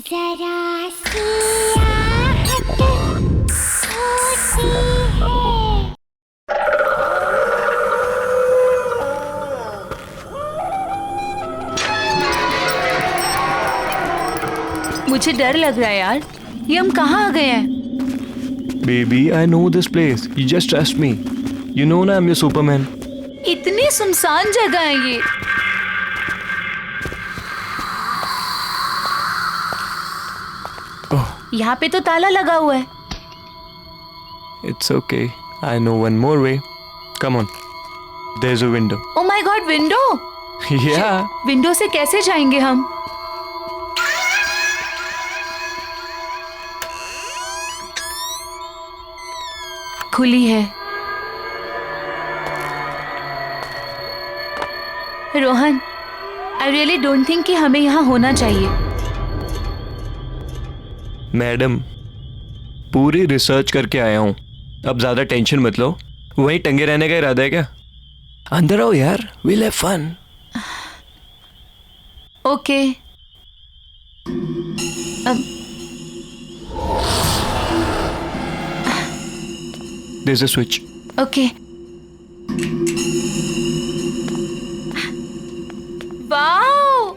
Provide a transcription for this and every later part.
जरा सी आहट होती है। मुझे डर लग रहा है यार, ये हम कहाँ आ गए हैं? Baby, I know this place. You just trust me. You know ना I'm your Superman. इतनी सुनसान जगह है ये। Oh, यहाँ पे तो ताला लगा हुआ है। it's okay. I know one more way. Come on. There's a window. Oh my God, window! Yeah. Window से कैसे जाएंगे हम? खुली है। Rohan, I really don't think कि हमें यहाँ होना चाहिए। मैडम, पूरी रिसर्च करके आया हूँ। अब ज्यादा टेंशन मत लो। वहीं टंगे रहने का इरादा है क्या? अंदर आओ यार, we'll have fun. Okay. There's a switch. Okay. Wow,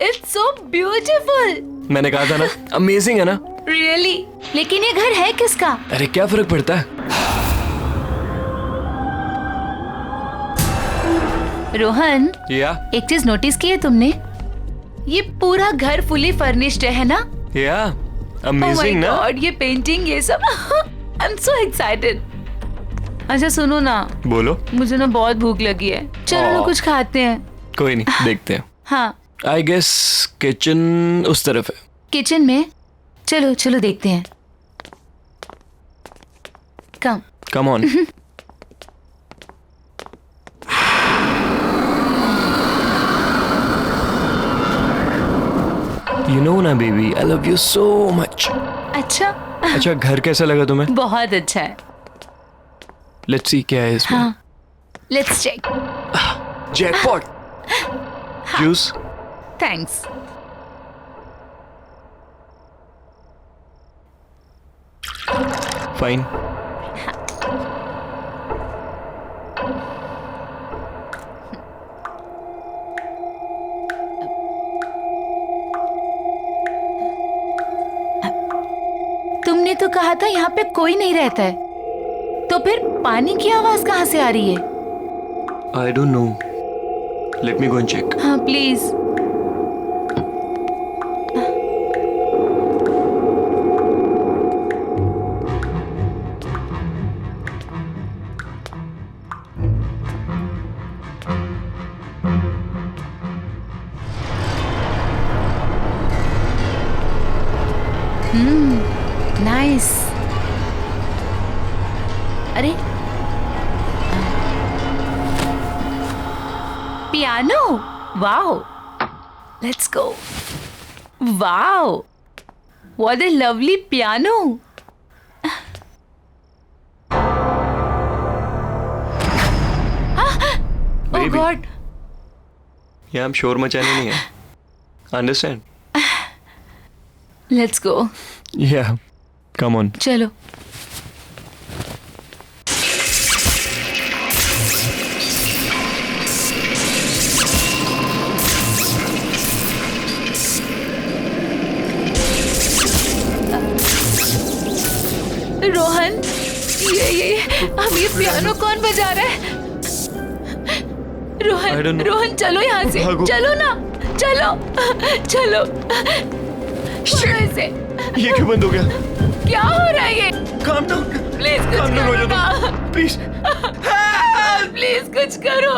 it's so beautiful. मैंने कहा था ना, अमेजिंग है ना? रियली? लेकिन ये घर है किसका? अरे क्या फर्क पड़ता है? रोहन, या एक चीज नोटिस की है तुमने? ये पूरा घर फुली फर्निश्ड है ना? या Oh अमेजिंग my ना? God, ये पेंटिंग, ये सब। I am so excited. अच्छा सुनो ना, बोलो। मुझे ना बहुत भूख लगी है, चलो ना कुछ खाते हैं। कोई नहीं, देखते हैं। हाँ, आई गेस किचन उस तरफ है। किचन में? चलो चलो देखते हैं। Come. Come on. You know ना baby, I love you so much. अच्छा। अच्छा, घर कैसा लगा तुम्हें? बहुत अच्छा है। लेट्स सी क्या है इसमें। हाँ, let's check. Jackpot. Juice. Thanks. Fine. तुमने तो कहा था यहाँ पे कोई नहीं रहता है, तो फिर पानी की आवाज कहाँ से आ रही है? I don't know, let me go and check. हाँ प्लीज। नाइस। अरे piano, wow, let's go. Wow, what a lovely piano. Oh Baby. God. यहाँ हम शोर मचाने नहीं है, अंडरस्टैंड? Let's go. या कम ऑन। चलो। रोहन, ये अब ये पियानो कौन बजा रहा है? I don't Rohan, know. Rohan चलो यहाँ से, भागो। चलो ना, चलो चलो। छोड़ो इसे। ये क्यों बंद हो गया? क्या हो रहा है ये? Calm down. प्लीज कुछ काम डाउन हो करो जाओ ना। तुम, प्लीज। प्लीज कुछ करो।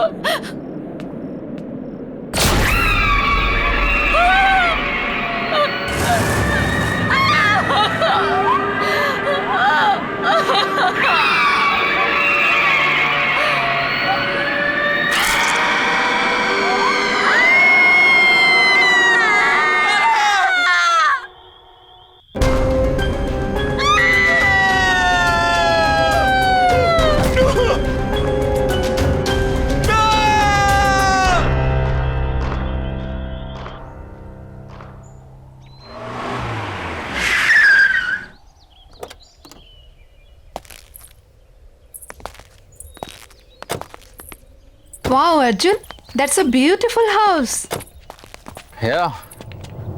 Wow Arjun, that's a beautiful house.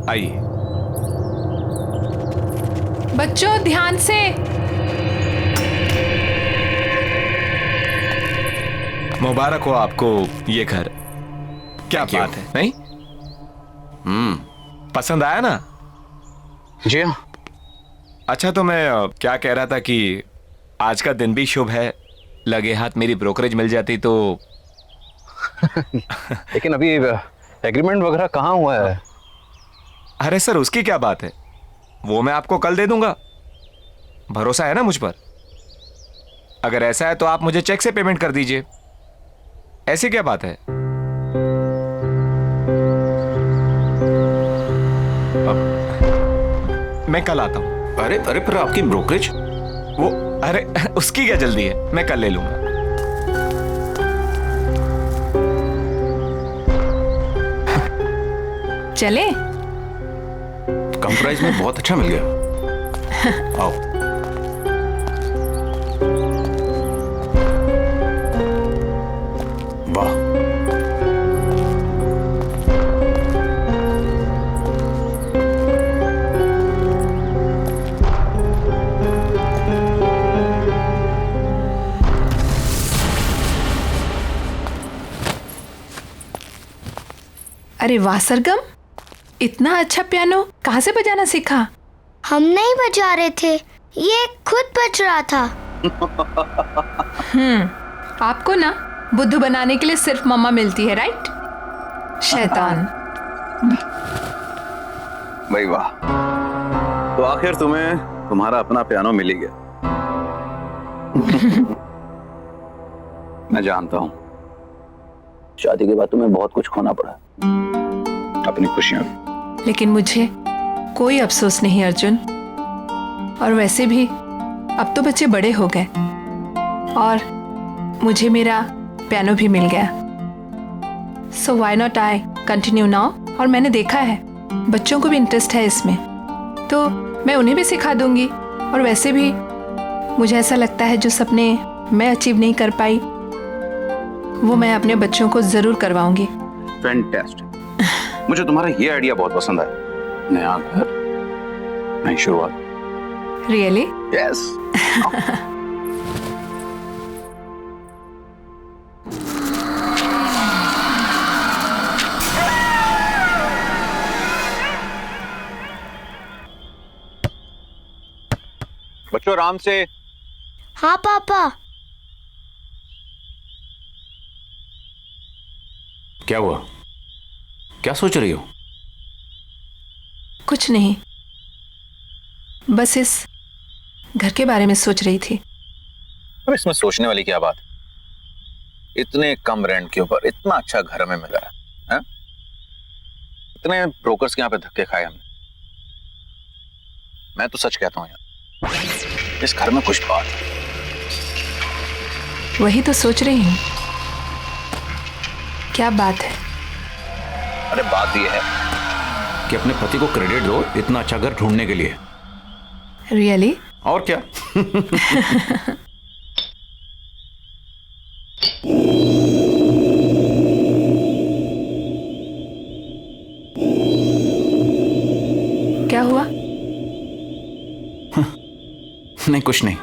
आइए। बच्चों ध्यान से। मुबारक हो आपको ये घर। क्या Thank you. बात है, नहीं? पसंद आया ना? जी हाँ। अच्छा, तो मैं क्या कह रहा था कि आज का दिन भी शुभ है, लगे हाथ मेरी ब्रोकरेज मिल जाती तो। लेकिन अभी एग्रीमेंट वगैरह कहाँ हुआ है? अरे सर, उसकी क्या बात है, वो मैं आपको कल दे दूंगा। भरोसा है ना मुझ पर? अगर ऐसा है तो आप मुझे चेक से पेमेंट कर दीजिए। ऐसी क्या बात है? मैं कल आता हूं। अरे अरे, पर आपकी ब्रोकरेज? वो अरे उसकी क्या जल्दी है, मैं कल ले लूंगा। चले? कम प्राइस में बहुत अच्छा मिल गया। आओ। वाह। अरे वाह सरगम, इतना अच्छा पियानो कहाँ से बजाना सीखा? हम नहीं बजा रहे थे, ये खुद बज रहा था। आपको ना बुद्धू बनाने के लिए सिर्फ मम्मा मिलती है, राइट? शैतान। भाई वाह, तो आखिर तुम्हें तुम्हारा अपना पियानो मिल ही गया। मैं जानता हूं, शादी के बाद तुम्हें बहुत कुछ खोना पड़ा, अपनी खुशियां भी। लेकिन मुझे कोई अफसोस नहीं अर्जुन। और वैसे भी अब तो बच्चे बड़े हो गए और मुझे मेरा पियानो भी मिल गया। So why not I continue now. और मैंने देखा है बच्चों को भी इंटरेस्ट है इसमें, तो मैं उन्हें भी सिखा दूंगी। और वैसे भी मुझे ऐसा लगता है जो सपने मैं अचीव नहीं कर पाई वो मैं अपने बच्चों को जरूर करवाऊंगी। फैंटास्टिक। मुझे तुम्हारा ये आइडिया बहुत पसंद आया। नया घर, नई शुरुआत। रियली? यस। बच्चों आराम से। हाँ पापा। क्या हुआ? क्या सोच रही हो? कुछ नहीं, बस इस घर के बारे में सोच रही थी। अब इसमें सोचने वाली क्या बात है? इतने कम रेंट के ऊपर इतना अच्छा घर हमें मिला है? इतने ब्रोकर्स के यहाँ पे धक्के खाए हमने। मैं तो सच कहता हूँ यार, इस घर में कुछ बात है। वही तो सोच रही हूँ, क्या बात है? अरे बात यह है कि अपने पति को क्रेडिट दो इतना अच्छा घर ढूंढने के लिए। रियली? और क्या। क्या हुआ? नहीं, कुछ नहीं।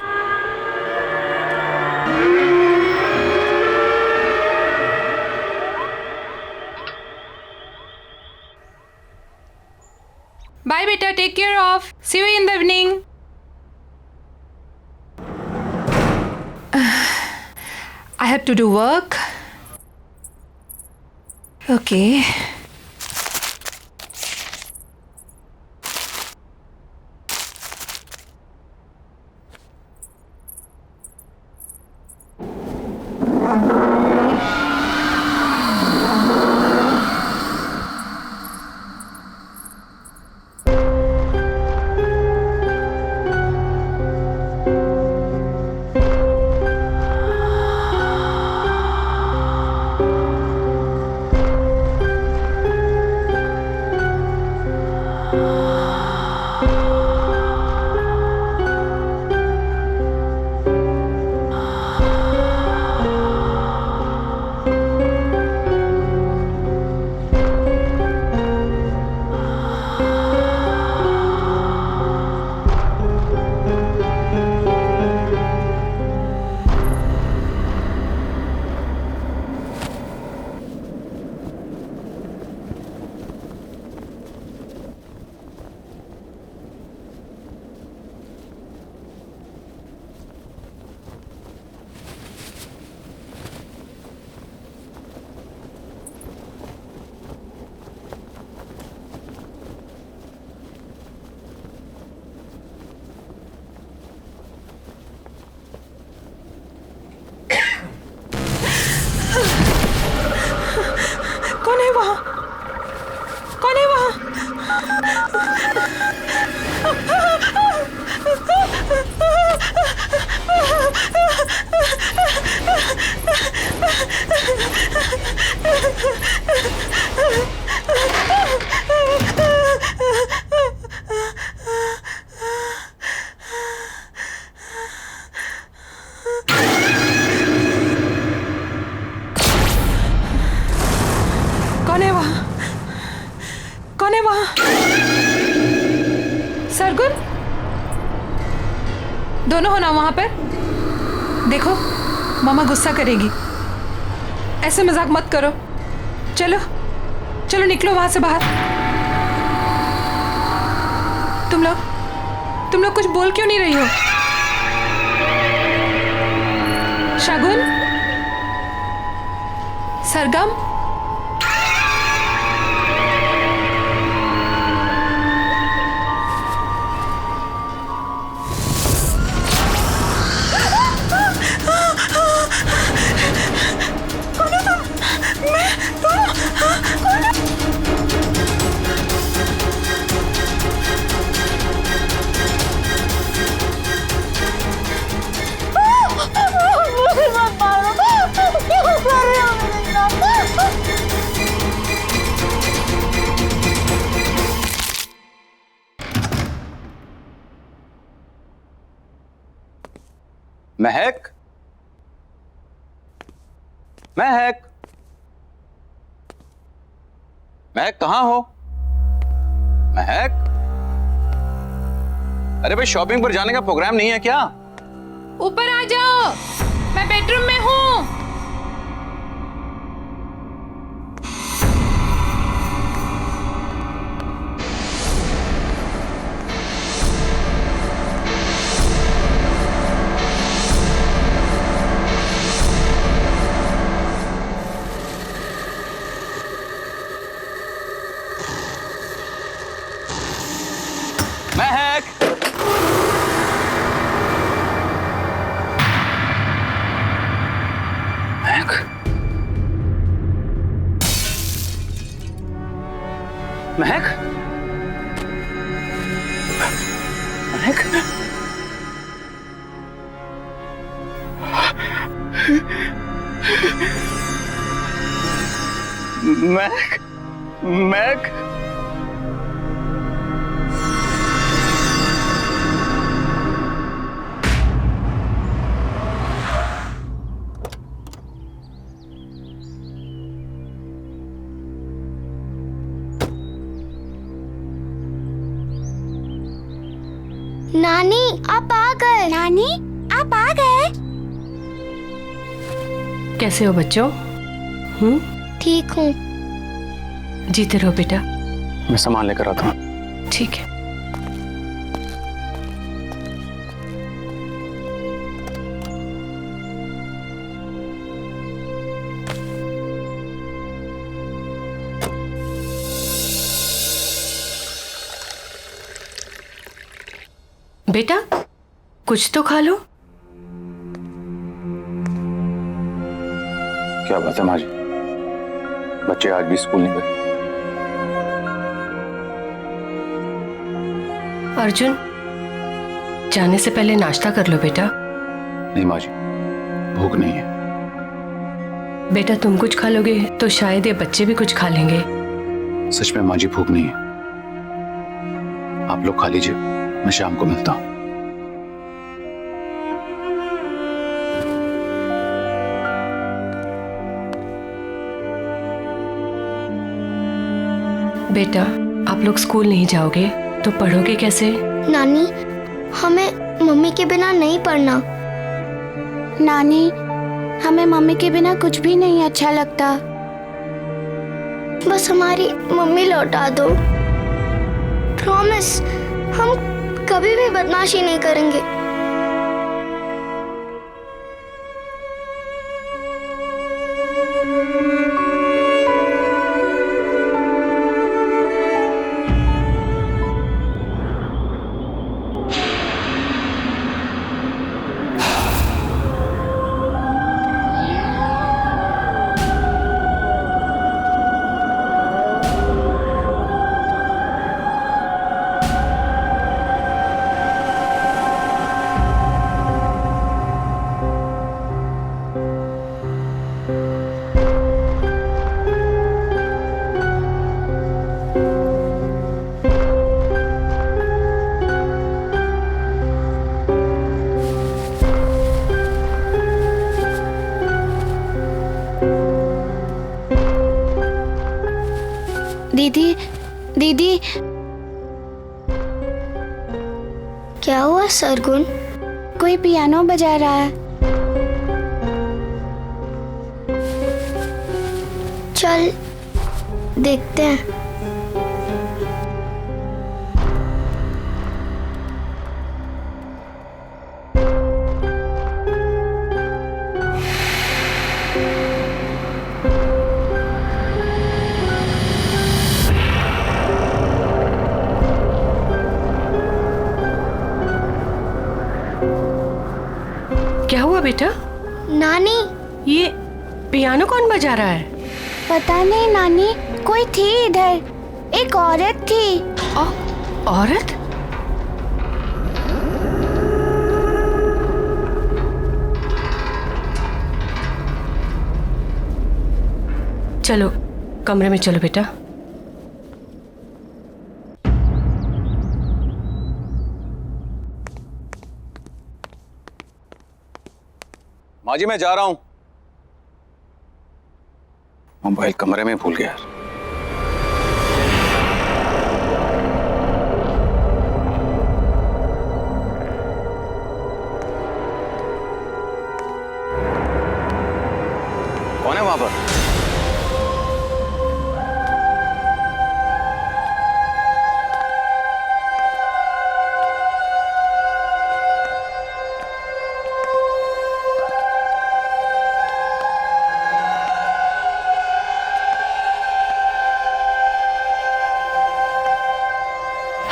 बाय बेटा, take care of, see you in the evening. I have to do work. Okay. कौन है वहां? कौन है वहां? सरगुन, दोनों हो ना वहां पर? देखो, मामा गुस्सा करेगी। ऐसे मजाक मत करो। चलो चलो निकलो वहां से बाहर। तुम लोग कुछ बोल क्यों नहीं रही हो? शगुन, सरगम, महक, महक, महक कहाँ हो? महक, अरे भाई शॉपिंग पर जाने का प्रोग्राम नहीं है क्या? ऊपर आ जाओ, मैं बेडरूम में हूँ। महक, महक, महक, महक, महक, महक, नानी आप आ गए। नानी आप आ गए। कैसे हो बच्चों? ठीक हूँ। जीते रहो बेटा। मैं सामान लेकर आता हूँ। ठीक है। बेटा कुछ तो खा लो। क्या बात है माँ जी, बच्चे आज भी स्कूल नहीं गए? अर्जुन, जाने से पहले नाश्ता कर लो बेटा। नहीं माँ जी, भूख नहीं है। बेटा तुम कुछ खा लोगे तो शायद ये बच्चे भी कुछ खा लेंगे। सच में माँ जी भूख नहीं है। आप लोग खा लीजिए, मैं शाम को मिलता हूँ। बेटा आप लोग स्कूल नहीं जाओगे तो पढ़ोगे कैसे? नानी हमें मम्मी के बिना नहीं पढ़ना। नानी हमें मम्मी के बिना कुछ भी नहीं अच्छा लगता। बस हमारी मम्मी लौटा दो। प्रॉमिस, हम कभी भी बदमाशी नहीं करेंगे। दीदी दीदी, क्या हुआ सरगुन? कोई पियानो बजा रहा है। चल देखते हैं। क्या हुआ बेटा? नानी, ये पियानो कौन बजा रहा है? पता नहीं नानी, कोई थी इधर, एक औरत थी। औरत? चलो कमरे में चलो बेटा। माँ जी मैं जा रहा हूं। मोबाइल कमरे में भूल गया। कौन है वहां पर?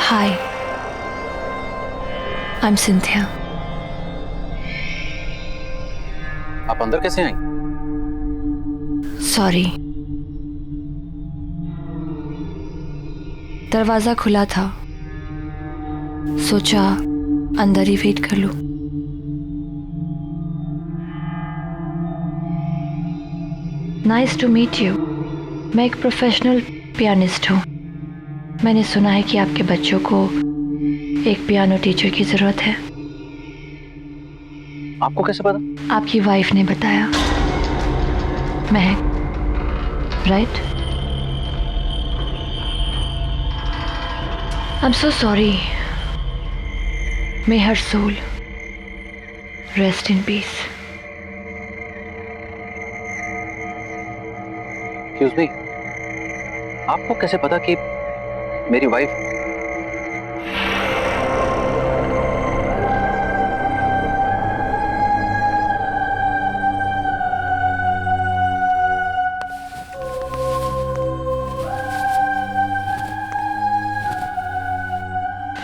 Hi, I'm Cynthia. आप अंदर कैसे आई? Sorry. दरवाजा खुला था, सोचा अंदर ही वेट कर लूं। Nice to meet you. मैं एक प्रोफेशनल पियानिस्ट हूँ। मैंने सुना है कि आपके बच्चों को एक पियानो टीचर की जरूरत है। आपको कैसे पता? आपकी वाइफ ने बताया। महक, right? I'm so sorry. May her soul rest in peace. Excuse me. आपको कैसे पता कि मेरी wife?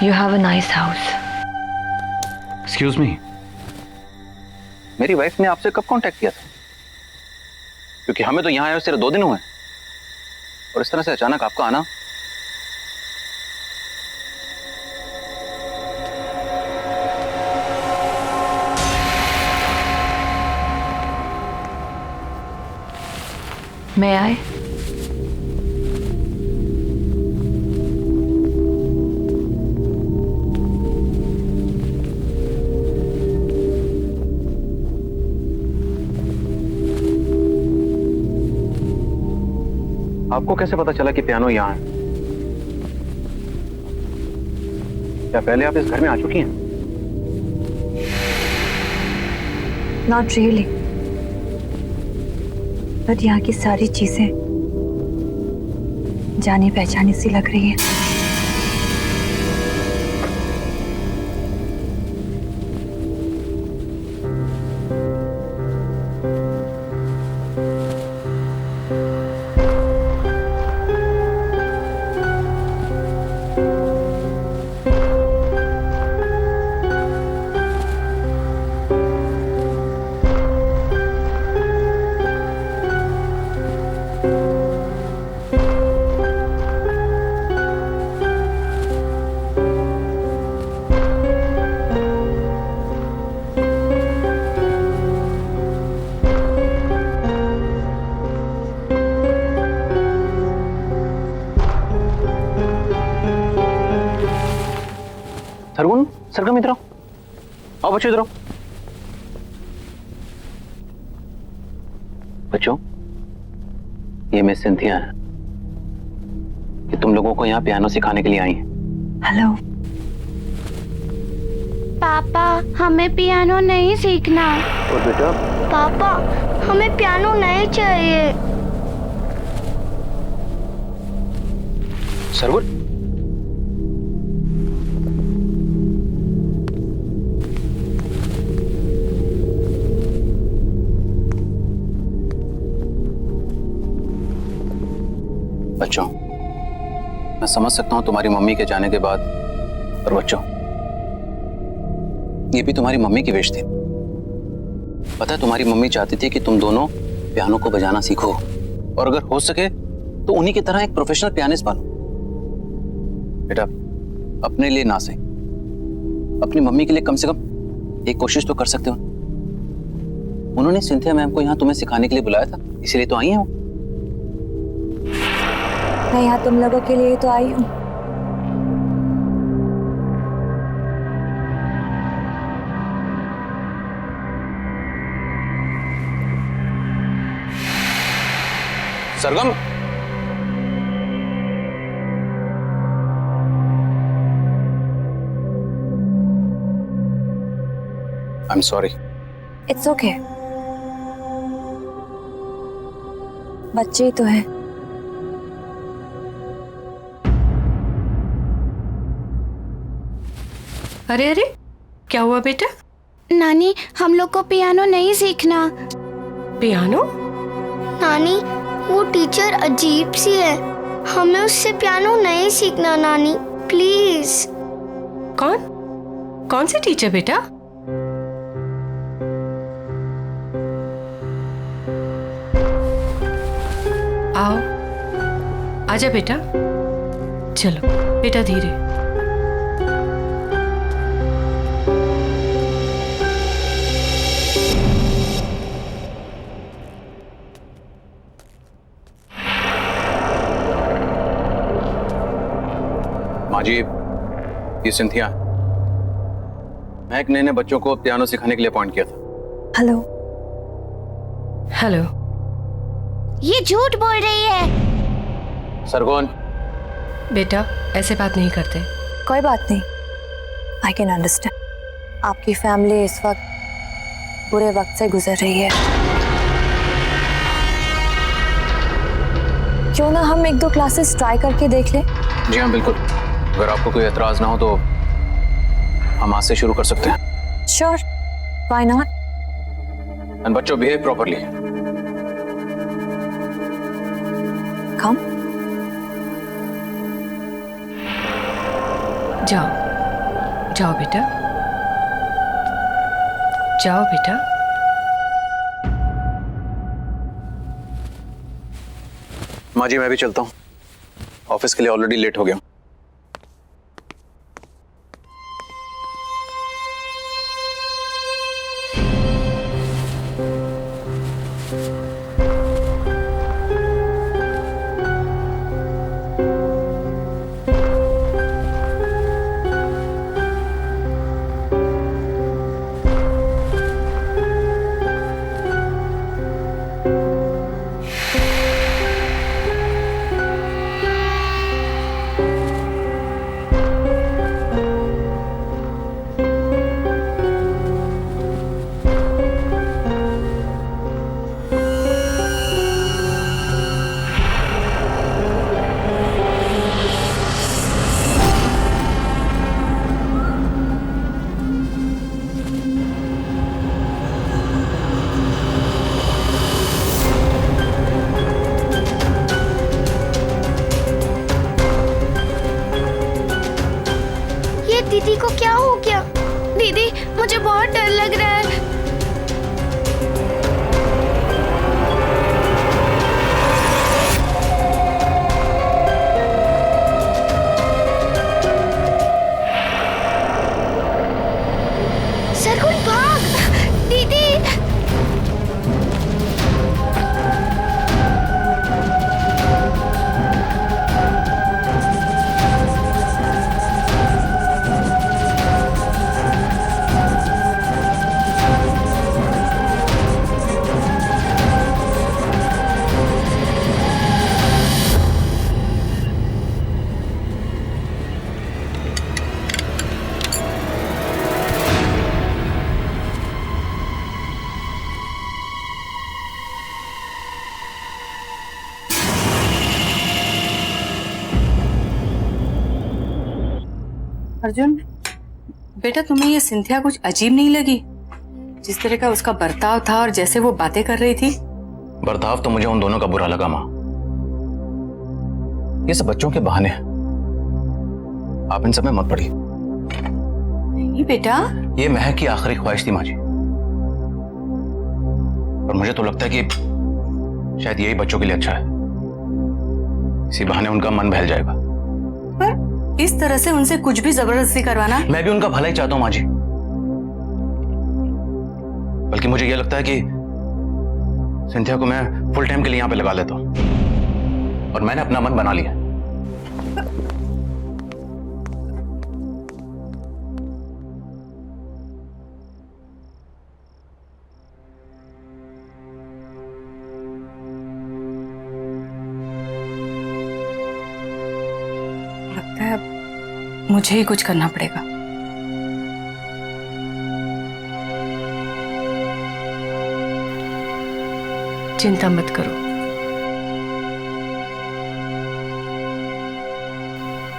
You have a nice house. Excuse me, मेरी वाइफ ने आपसे कब कांटेक्ट किया था? क्योंकि हमें तो यहाँ आए सिर्फ 2 दिन हुए और इस तरह से अचानक आपका आना। May I? आपको कैसे पता चला कि पियानो यहाँ है? क्या पहले आप इस घर में आ चुकी हैं? Not really. बट यहाँ की सारी चीजें जानी पहचानी सी लग रही है। सरगुन, सरगम इधर आओ। आओ बच्चों इधर आओ। बच्चों, ये मिस सिंथिया है। कि तुम लोगों को यहाँ पियानो सिखाने के लिए आई हैं। हेलो। पापा हमें पियानो नहीं सीखना। और बेटा पापा हमें पियानो नहीं चाहिए। सरवण, बच्चों, मैं समझ सकता हूं तुम्हारी मम्मी के जाने के बाद, पर बच्चों ये भी तुम्हारी मम्मी की विश थी। पता है तुम्हारी मम्मी चाहती थी कि तुम दोनों पियानो को बजाना सीखो और अगर हो सके तो उन्हीं की तरह एक प्रोफेशनल पियानिस्ट बनो। बेटा अपने लिए ना सही, अपनी मम्मी के लिए कम से कम एक कोशिश तो कर सकते हो। उन्होंने सिंथिया मैम को यहाँ तुम्हें सिखाने के लिए बुलाया था, इसीलिए तो आई हैं वो। मैं यहाँ तुम लोगों के लिए तो आई हूँ। Sargam, I am sorry. It's okay, बच्चे ही तो हैं। अरे अरे, क्या हुआ बेटा? नानी हम लोग को पियानो नहीं सीखना। पियानो? नानी वो टीचर अजीब सी है, हमें उससे पियानो नहीं सीखना नानी, प्लीज। कौन कौन सी टीचर बेटा? आओ, आजा बेटा। चलो बेटा धीरे। माँ जी, ये सिंथिया, महक ने बच्चों को पियानो सिखाने के लिए अपॉइंट किया था। हेलो। हेलो। ये झूठ बोल रही है। सरगोन, बेटा ऐसे बात नहीं करते। कोई बात नहीं, आई कैन अंडरस्टैंड। आपकी फैमिली इस वक्त बुरे वक्त से गुजर रही है। क्यों ना हम 1-2 क्लासेस ट्राई करके देख लें? जी हाँ बिल्कुल, अगर आपको कोई एतराज ना हो तो हम आज से शुरू कर सकते हैं। Sure, why not. एंड बच्चों बिहेव प्रॉपर्ली। कम। जाओ जाओ बेटा, जाओ बेटा। माँ जी मैं भी चलता हूँ, ऑफिस के लिए ऑलरेडी लेट हो गया हूँ। दीदी को क्या हो गया? दीदी मुझे बहुत डर लग रहा है। सरगुन भाग, दीदी। अर्जुन, बेटा तुम्हें ये सिंथिया कुछ अजीब नहीं लगी? जिस तरह का उसका बर्ताव था और जैसे वो बातें कर रही थी। बर्ताव तो मुझे उन दोनों का बुरा लगा माँ। ये सब बच्चों के बहाने हैं, आप इन सब में मत पड़िए। नहीं बेटा, ये महक की आखिरी ख्वाहिश थी माँ जी, और मुझे तो लगता है कि शायद यही बच्चों के लिए अच्छा है। इसी बहाने उनका मन बहल जाएगा। पर इस तरह से उनसे कुछ भी जबरदस्ती करवाना। मैं भी उनका भला ही चाहता हूं माँ जी, बल्कि मुझे यह लगता है कि सिंथिया को मैं फुल टाइम के लिए यहां पे लगा लेता हूं, और मैंने अपना मन बना लिया। लगता है मुझे ही कुछ करना पड़ेगा। चिंता मत करो,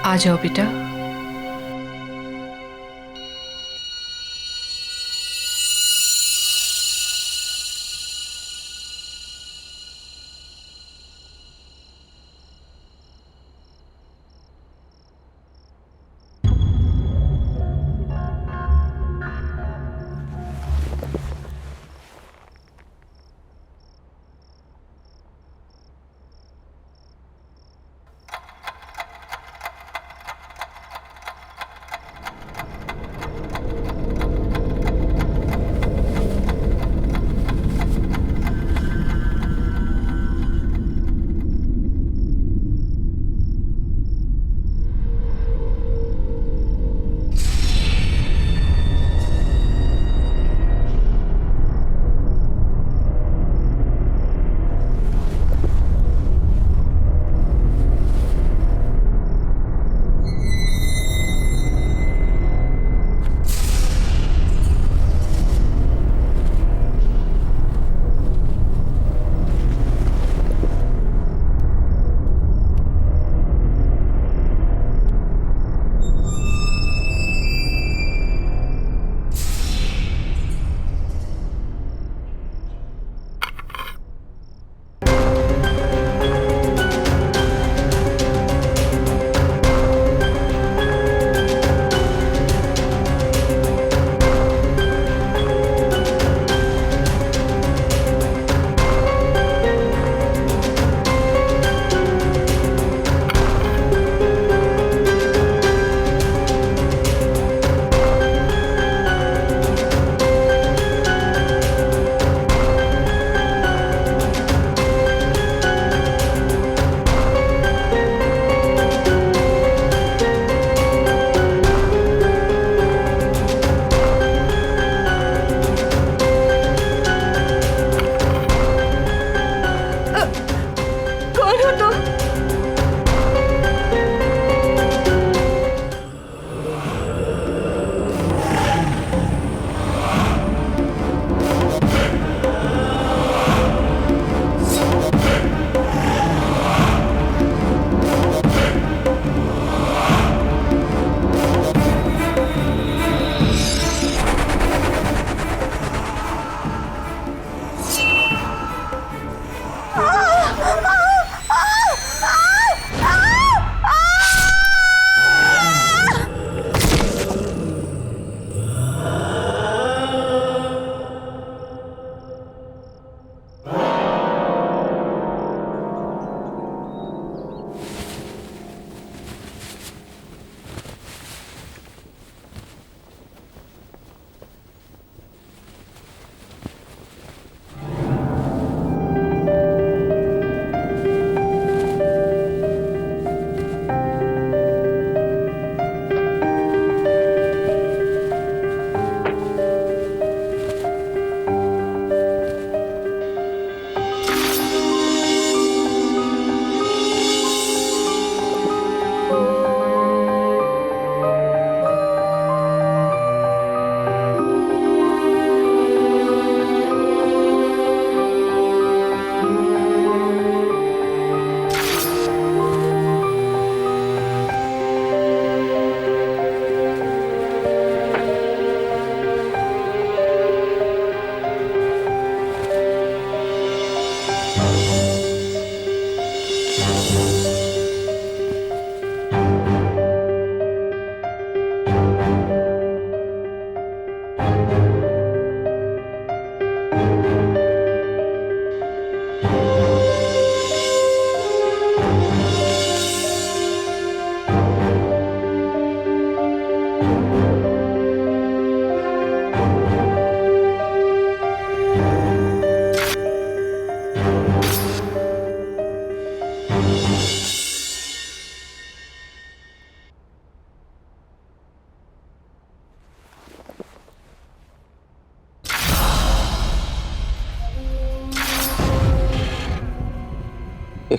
आ जाओ बेटा।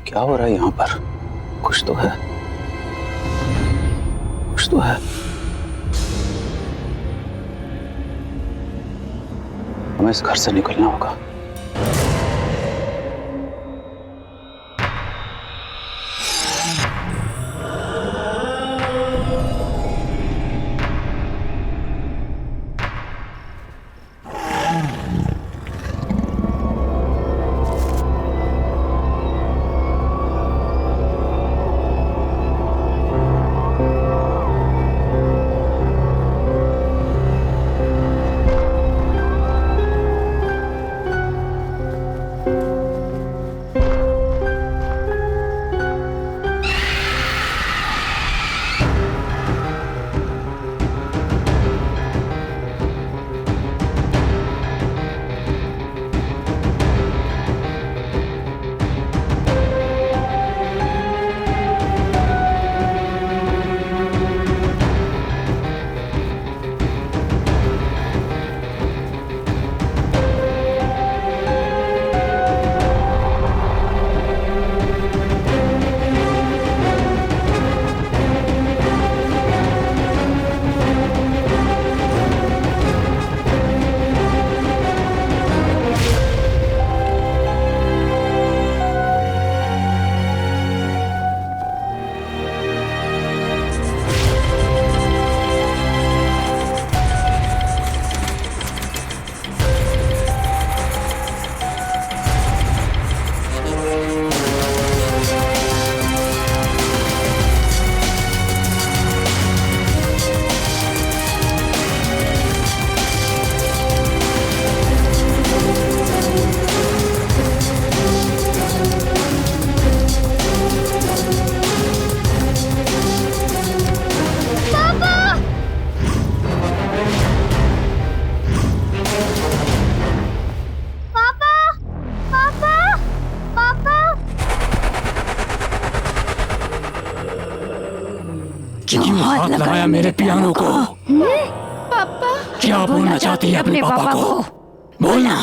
क्या हो रहा है यहाँ पर? कुछ तो है, कुछ तो है। हमें इस घर से निकलना होगा। क्यों हाथ लगाया मेरे पियानो को? पापा क्या बोलना चाहती है अपने पापा को? बोलना।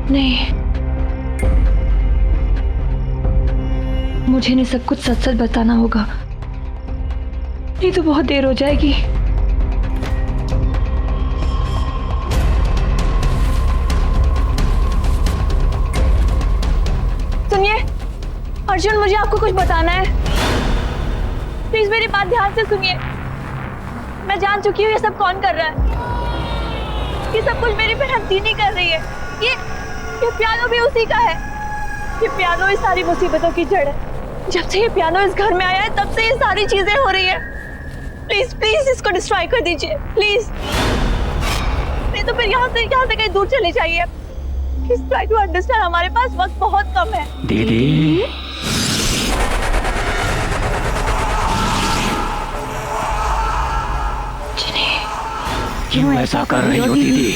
नहीं, मुझे इन्हें सब कुछ सच सच बताना होगा, नहीं तो बहुत देर हो जाएगी। सुनिए अर्जुन, मुझे आपको कुछ बताना है। प्लीज मेरी बात ध्यान से सुनिए। मैं जान चुकी हूँ ये सब कौन कर रहा है। ये सब कुछ मेरी बहन दीनी कर रही है। ये पियानो भी उसी का है। ये पियानो इस सारी मुसीबतों की जड़ है। जब से ये पियानो इस घर में आया है तब से ये सारी चीजें हो रही है। प्लीज प्लीज इसको डिस्ट्रॉय कर दीजिए प्लीज, नहीं तो फिर यहाँ से कहीं दूर चले जाइए। प्लीज ट्राई टू अंडरस्टैंड, हमारे पास वक्त बहुत कम है। दीदी क्यों ऐसा कर रही हो दीदी?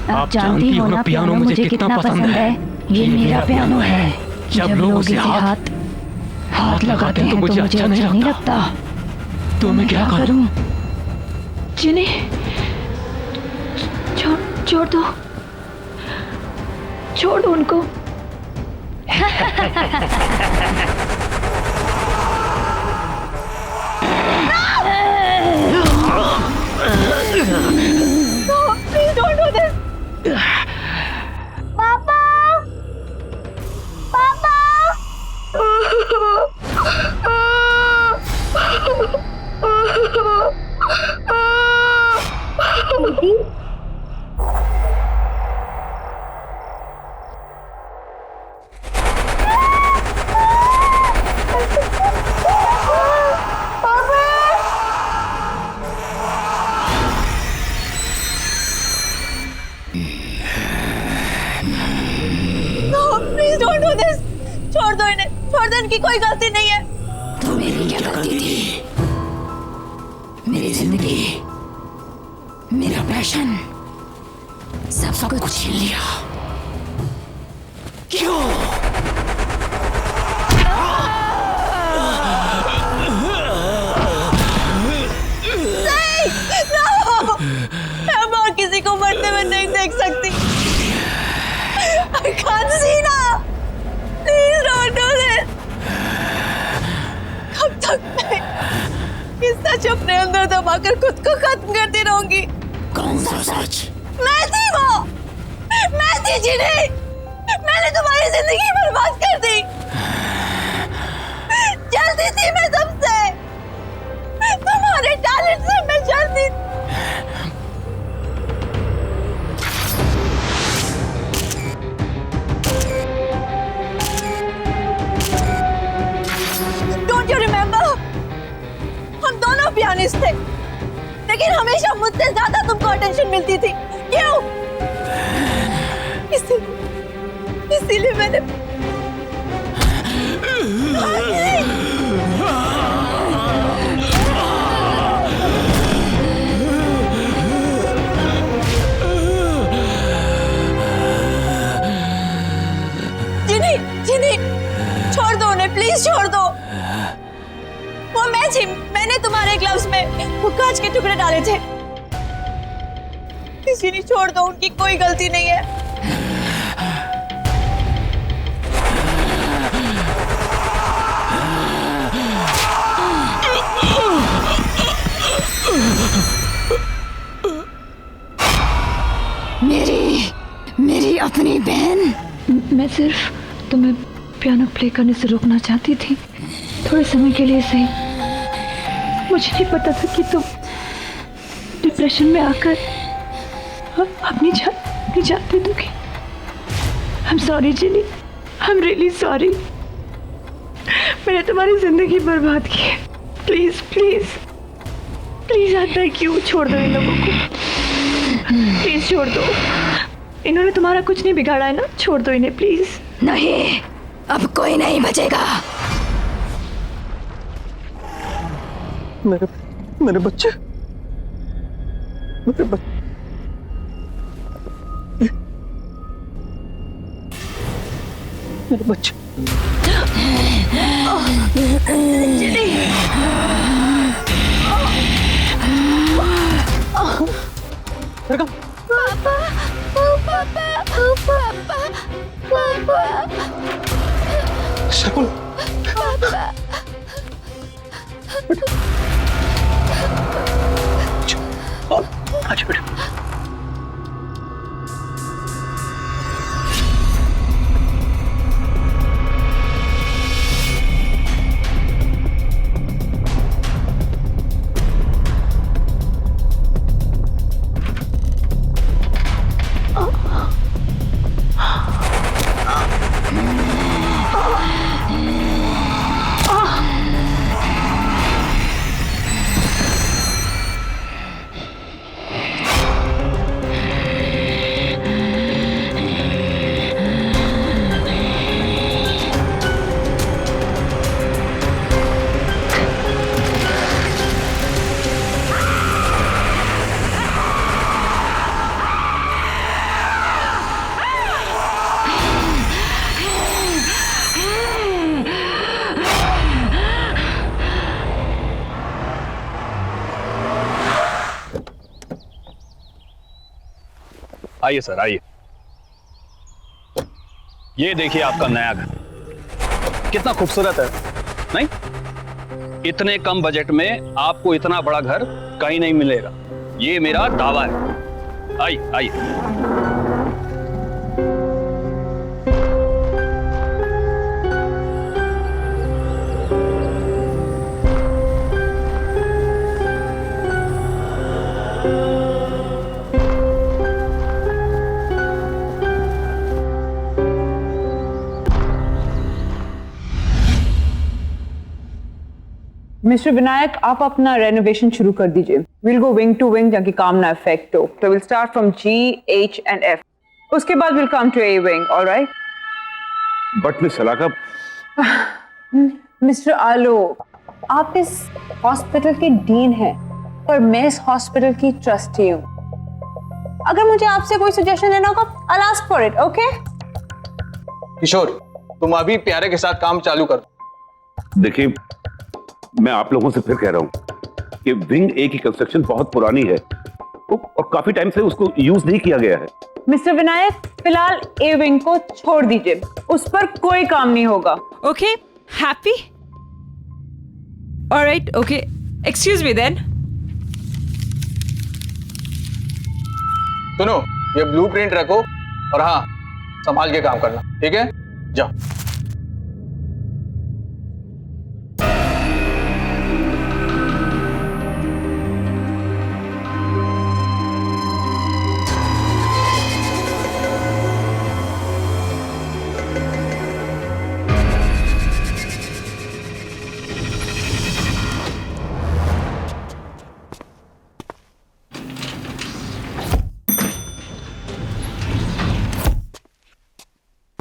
आप जानती हो ना पियानो मुझे कितना पसंद है। ये मेरा पियानो है। जब लोग उसे हाथ लगाते हैं तो मुझे अच्छा नहीं लगता। तो मैं क्या करूं? जिन्हें छोड़ दो उनको। No, please don't do this. पापा, पापा। दीदी, प्लीज डोंट डू दिस। छोड़ दो इन्हें, छोड़ दो, इनकी कोई गलती नहीं है। तो मेरी क्या गलती थी? मेरी जिंदगी, मेरा पैशन, सब कुछ छीन लिया। क्यों? मैं और किसी को मरते हुए नहीं देख सकती। I can't see now. Please don't do this. कब तक मैं इस सच अपने अंदर दबाकर खुद को खत्म करती रहूंगी? कौन सा सच? मैं थी वो, मैं थी जिन्हें मैंने तुम्हारी जिंदगी बर्बाद कर दी। जलती थी मैं सबसे, तुम्हारे टैलेंट से मैं जलती थी। Don't you remember? हम दोनों पियानिस्ट थे, लेकिन हमेशा मुझसे ज्यादा तुमको अटेंशन मिलती थी। क्यों? इसीलिए मैंने जिनी, छोड़ दो उन्हें, प्लीज छोड़ दो। वो मैं थी, मैंने तुम्हारे ग्लव्स में वो कांच के टुकड़े डाले थे। जिनी, छोड़ दो, उनकी कोई गलती नहीं है। मेरी अपनी बहन। मैं सिर्फ तुम्हें पियानो प्ले करने से रोकना चाहती थी, थोड़े समय के लिए सही। मुझे नहीं पता था कि तुम डिप्रेशन में आकर अपनी जान दे दोगी। I'm sorry Jini, I'm really sorry। मैंने तुम्हारी जिंदगी बर्बाद की है। प्लीज प्लीज प्लीज आता है, क्यों? छोड़ दो इन लोगों को, प्लीज छोड़ दो। इन्होंने तुम्हारा कुछ नहीं बिगाड़ा है ना, छोड़ दो इन्हें प्लीज। नहीं, अब कोई नहीं बचेगा। मेरे बच्चे, मेरे बच्चे, मेरे बच्चे। शकुन, अच्छा बेटा। आइए सर, आइए। ये देखिए आपका नया घर, कितना खूबसूरत है, नहीं? इतने कम बजट में आपको इतना बड़ा घर कहीं नहीं मिलेगा, ये मेरा दावा है। आइए आइए। मिस्टर विनायक, आप अपना रेनोवेशन शुरू कर दीजिए। We'll go wing to wing ताकि काम ना इफेक्ट हो। तो we'll start from G, H and F। उसके बाद we'll come to A wing, alright? But miss Salaka, mister Alok, आप इस हॉस्पिटल के डीन हैं और मैं इस हॉस्पिटल की ट्रस्टी हूँ। अगर मुझे आपसे कोई सजेशन लेना होगा, I'll ask for it, okay? किशोर, तुम अभी प्यारे के साथ काम चालू कर। देखिए, मैं आप लोगों से फिर कह रहा हूं कि विंग ए की कंस्ट्रक्शन बहुत पुरानी है और काफी टाइम से उसको यूज नहीं किया गया है। मिस्टर विनायक, फिलहाल ए विंग को छोड़ दीजिए, उस पर कोई काम नहीं होगा। Okay, happy? All right, okay. Excuse me then. सुनो, ये ब्लूप्रिंट रखो और हाँ, संभाल के काम करना, ठीक है? जाओ।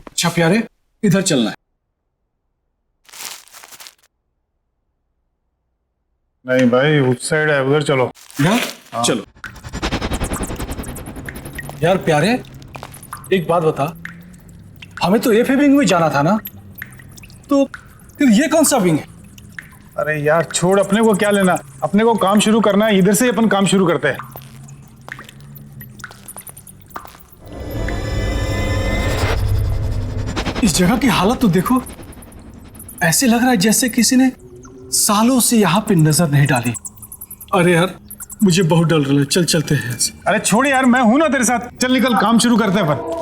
अच्छा प्यारे, इधर चलना है। नहीं भाई, उस साइड है, उधर चलो। हाँ। चलो। यार प्यारे, एक बात बता, हमें तो एफ विंग में जाना था ना, तो फिर ये कौन सा विंग है? अरे यार छोड़, अपने को क्या लेना, अपने को काम शुरू करना है, इधर से अपन काम शुरू करते हैं। इस जगह की हालत तो देखो, ऐसे लग रहा है जैसे किसी ने सालों से यहाँ पे नजर नहीं डाली। अरे यार, मुझे बहुत डर रहा है, चल चलते हैं। अरे छोड़ यार, मैं हूं ना तेरे साथ, चल निकल, काम शुरू करते हैं अपन।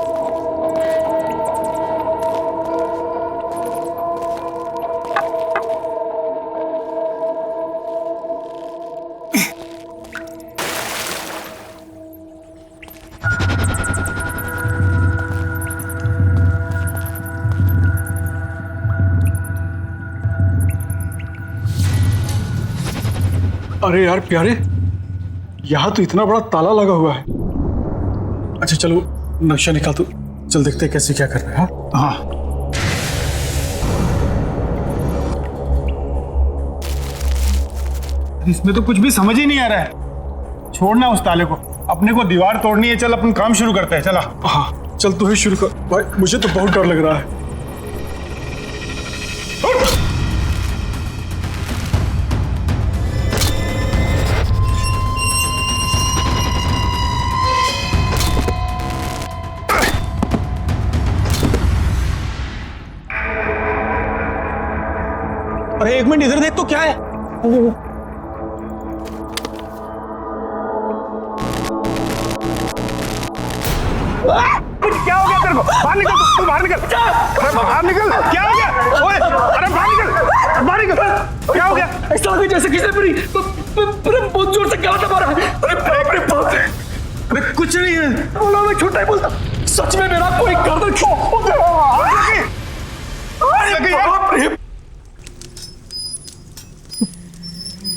अरे यार प्यारे, यहाँ तो इतना बड़ा ताला लगा हुआ है। अच्छा चलो, नक्शा निकाल, तो चल देखते हैं कैसे क्या करना है। हाँ इसमें तो कुछ भी समझ ही नहीं आ रहा है। छोड़ना उस ताले को, अपने को दीवार तोड़नी है। चल अपन काम शुरू करते हैं, चला। हाँ चल, तू ही शुरू कर भाई, मुझे तो बहुत डर लग रहा है। अरे एक मिनट इधर देख तो, क्या है? क्या हो गया तेरे को? बाहर निकल, तू बाहर निकल। अरे बाहर निकल, क्या हो गया? ओए, अरे बाहर निकल, बाहर निकल। क्या हो गया? ऐसा लगा जैसे किसी ने बहुत जोर से गला मारा है। अरे बाप रे, अरे कुछ नहीं है, बोला मैं झूठ नहीं बोलता, सच में मेरा कोई गर्दन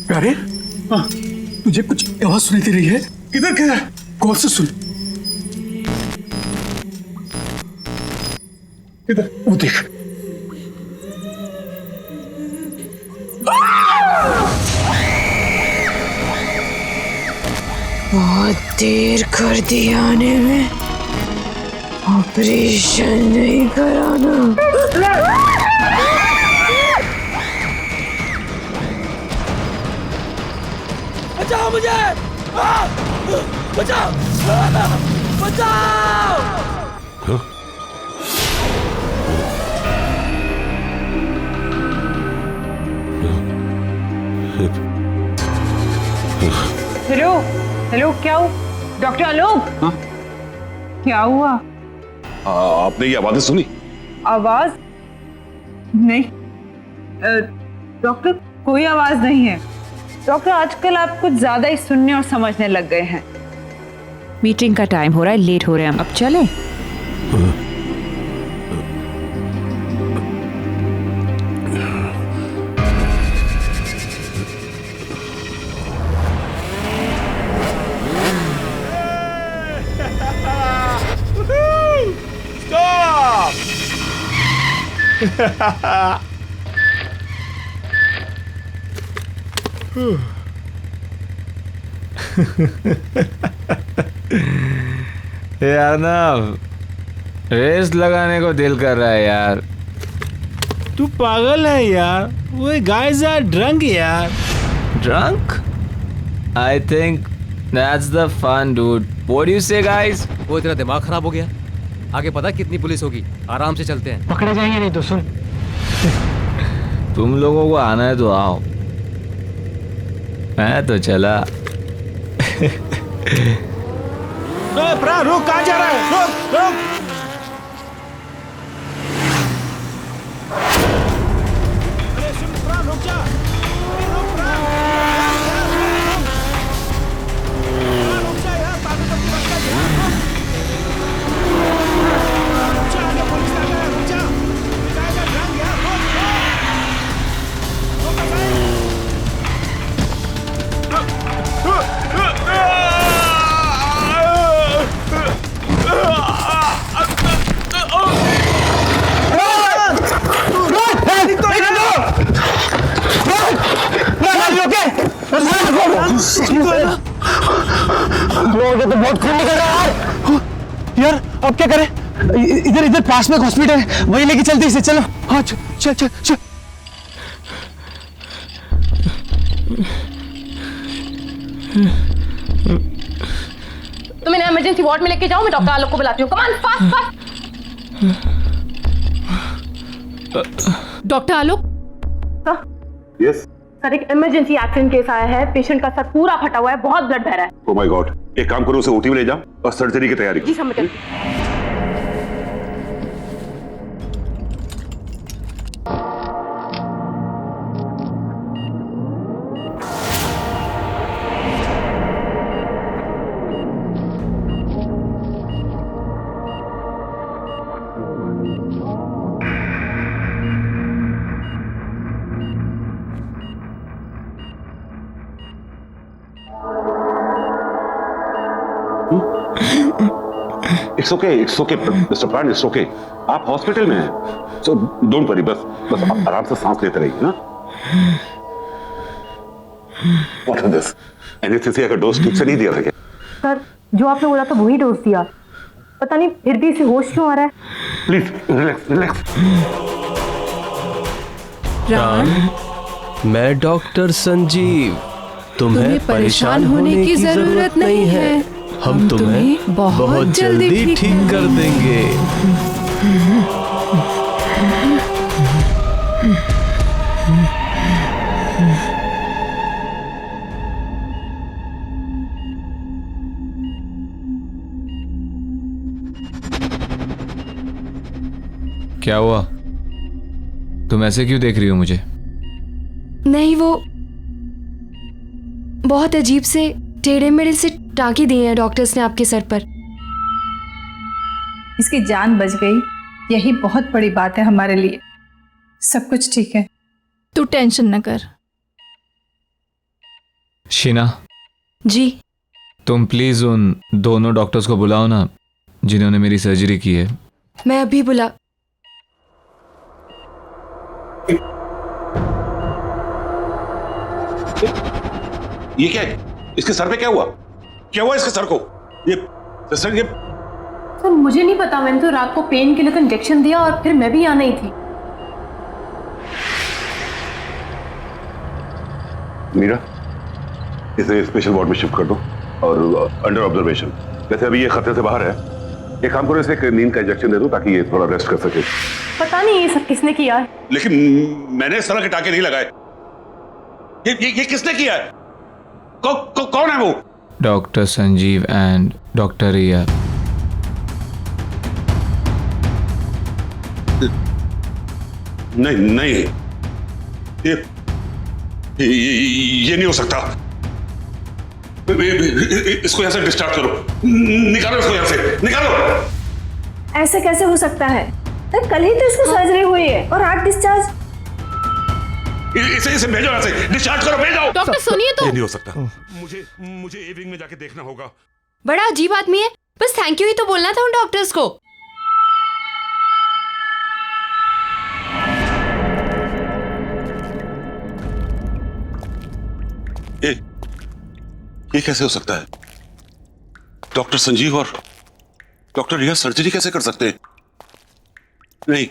प्यारे, तुझे कुछ आवाज सुनाई दे रही है? किधर किधर? कौन से सुन? इधर, वो देख। बहुत देर कर दी आने में, ऑपरेशन नहीं कराना। बचाओ मुझे, बचाओ, बचाओ। हेलो हेलो, क्या हुआ? डॉक्टर आलोक, क्या हुआ? आपने ये आवाजें सुनी? आवाज नहीं डॉक्टर, कोई आवाज नहीं है। डॉक्टर, आजकल आप कुछ ज्यादा ही सुनने और समझने लग गए हैं। मीटिंग का टाइम हो रहा है, लेट हो रहे हैं हम, अब चलें? यार ना रेस लगाने को दिल कर रहा है यार। तू पागल है यार, वो गाइस आर ड्रंक यार। Drunk? I think that's the fun dude. What do you say guys? वो तेरा दिमाग खराब हो गया? आगे पता कितनी पुलिस होगी, आराम से चलते हैं। पकड़े जाएंगे नहीं तो सुन। तुम लोगों को आना है तो आओ, मैं तो चला। प्रा रुक, कहाँ जा रहा है? रुक रुक। अरे सुन प्रा, रुक जा। रुक प्रा। रुक जा यार, पागल कब की बात कर रहा है? रुक जा, आगे पुलिस आ गया, रुक जा। जाएगा ड्रंक यार, रुक तो बहुत खून निकल रहा है यार। अब क्या करें? इधर इधर पास में हॉस्पिटल है, वहीं लेके चलते इसे। चलो हाँ चल चल चल। तुम इन्हें इमरजेंसी वार्ड में लेके जाओ, मैं डॉक्टर आलोक को बुलाती हूँ। Come on fast fast. Doctor Alok. Yes sir, एक इमरजेंसी एक्सीडेंट केस आया है। पेशेंट का सर पूरा फटा हुआ है, बहुत ब्लड बह रहा है। ओह माय गॉड, एक काम करो, उसे ओटी में ले जाओ और सर्जरी की तैयारी करो। जी समझ गई। इट्स ओके मिस्टर प्राण, इट्स ओके। आप हॉस्पिटल में हैं, सो डोंट वरी। बस आप आराम से सांस लेते रहिए ना। What is this? एनेस्थीसिया का डोज ठीक से नहीं दिया था क्या? सर, जो आपने बोला था वही डोज दिया, पता नहीं फिर भी इसे होश क्यों आ रहा है। Please relax relax. प्राण, मैं डॉक्टर संजीव। तुम्हें परेशान होने की जरूरत नहीं है। हम तुम्हें बहुत जल्दी ठीक कर देंगे। क्या हुआ? तुम ऐसे क्यों देख रही हो मुझे? नहीं, वो बहुत अजीब से टेढ़े मेढ़े से टाँकी दी है डॉक्टर्स ने आपके सर पर। इसकी जान बच गई, यही बहुत बड़ी बात है हमारे लिए। सब कुछ ठीक है, तू टेंशन न कर। शीना जी, तुम प्लीज उन दोनों डॉक्टर्स को बुलाओ ना जिन्होंने मेरी सर्जरी की है। मैं अभी बुला। ये क्या है? इसके सर पे क्या हुआ? क्या हुआ इसके सर को? ये सर मुझे नहीं पता, मैंने तो रात को पेन किलर का इंजेक्शन दिया और फिर मैं भी यहाँ नहीं थी। मीरा, इसे स्पेशल वार्ड में शिफ्ट कर दो और अंडर ऑब्जर्वेशन। वैसे अभी ये खतरे से बाहर है। एक काम करो, इसे एक नींद का इंजेक्शन दे दो ताकि ये थोड़ा रेस्ट कर सके। पता नहीं ये सब किसने किया है। लेकिन मैंने इस तरह के टाके नहीं लगाए। ये किसने किया है? कौन है वो? डॉक्टर संजीव एंड डॉक्टर रिया। नहीं, ये नहीं हो सकता। इसको यहां से डिस्चार्ज करो, निकालो इसको यहां से, निकालो। ऐसे कैसे हो सकता है? कल ही तो इसको सर्जरी हुई है और आज डिस्चार्ज। इसे भेजो यहां से, डिस्चार्ज करो, भेजो। डॉक्टर सुनिए तो। ये नहीं हो सकता। मुझे ए विंग में जाके देखना होगा। बड़ा अजीब आदमी है, बस थैंक यू ही तो बोलना था उन डॉक्टर्स को। ये कैसे हो सकता है? डॉक्टर संजीव और डॉक्टर रिया सर्जरी कैसे कर सकते हैं? नहीं,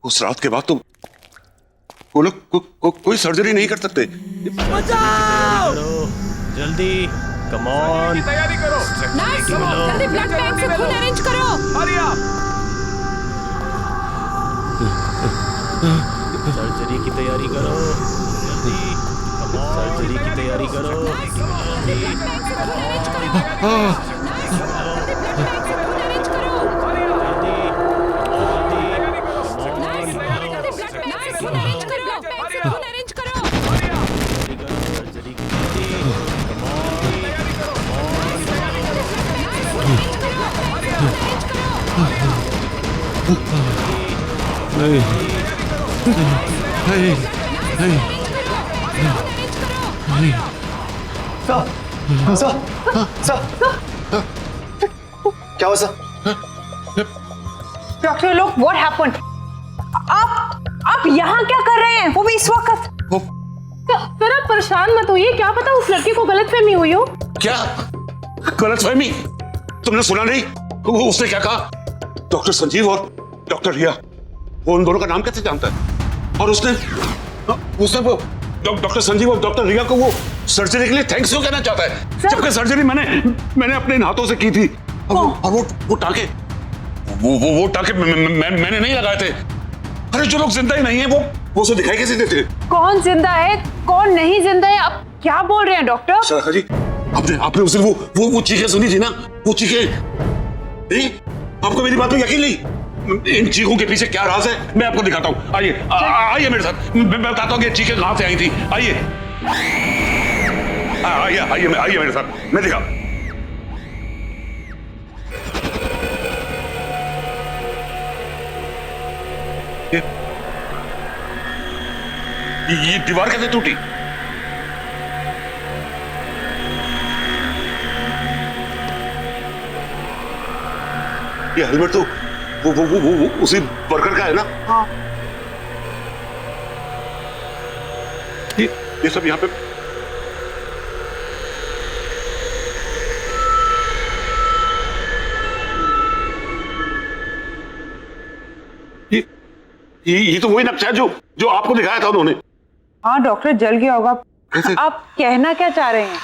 उस रात के बाद तो वो लोग कोई सर्जरी नहीं कर सकते। बचाओ! जल्दी, कम ऑन। तैयारी करो। जल्दी ब्लड बैंक से खून अरेंज करो। हरी आप। सर्जरी की तैयारी करो। जल्दी, कम ऑन। सर्जरी की तैयारी करो। क्या हुआ सर? डॉक्टर लोग, व्हाट हैपेंड? आप यहाँ क्या कर रहे हैं? वो भी इस वक्त? सर आप परेशान मत होइए, क्या पता उस लड़के को गलतफहमी हुई हो। क्या गलतफहमी? तुमने सुना नहीं उसने क्या कहा? डॉक्टर संजीव और डॉक्टर रिया, वो उन दोनों का नाम कैसे जानता है? और उसने वो डॉक्टर संजीव और डॉक्टर रिया को वो सर्जरी के लिए थैंक्स क्यों कहना चाहता है, जबकि सर्जरी मैंने अपने हाथों से की थी। और वो टांके वो टांके मैंने नहीं लगाए थे। अरे जो लोग जिंदा ही नहीं है वो उसे दिखाई कैसे देते? कौन जिंदा है कौन नहीं जिंदा है, आप क्या बोल रहे हैं डॉक्टर? सर जी, आपने उस दिन वो चीखें सुनी थी ना, वो चीखें नहीं? आपको मेरी बात पे यकीन नहीं? इन चीखों के पीछे क्या राज है मैं आपको दिखाता हूँ। आइए मेरे साथ, मैं बताता हूँ कि चीखें कहां से आई थी। आइए मेरे साथ, मैं दिखा। ये दीवार कैसे टूटी? ये हेलमेट तो वो उसी वर्कर का है ना? हाँ। ये सब यहाँ पे ये तो वही नक्शा है जो आपको दिखाया था उन्होंने। हाँ डॉक्टर, जल गया होगा। आप कहना क्या चाह रहे हैं?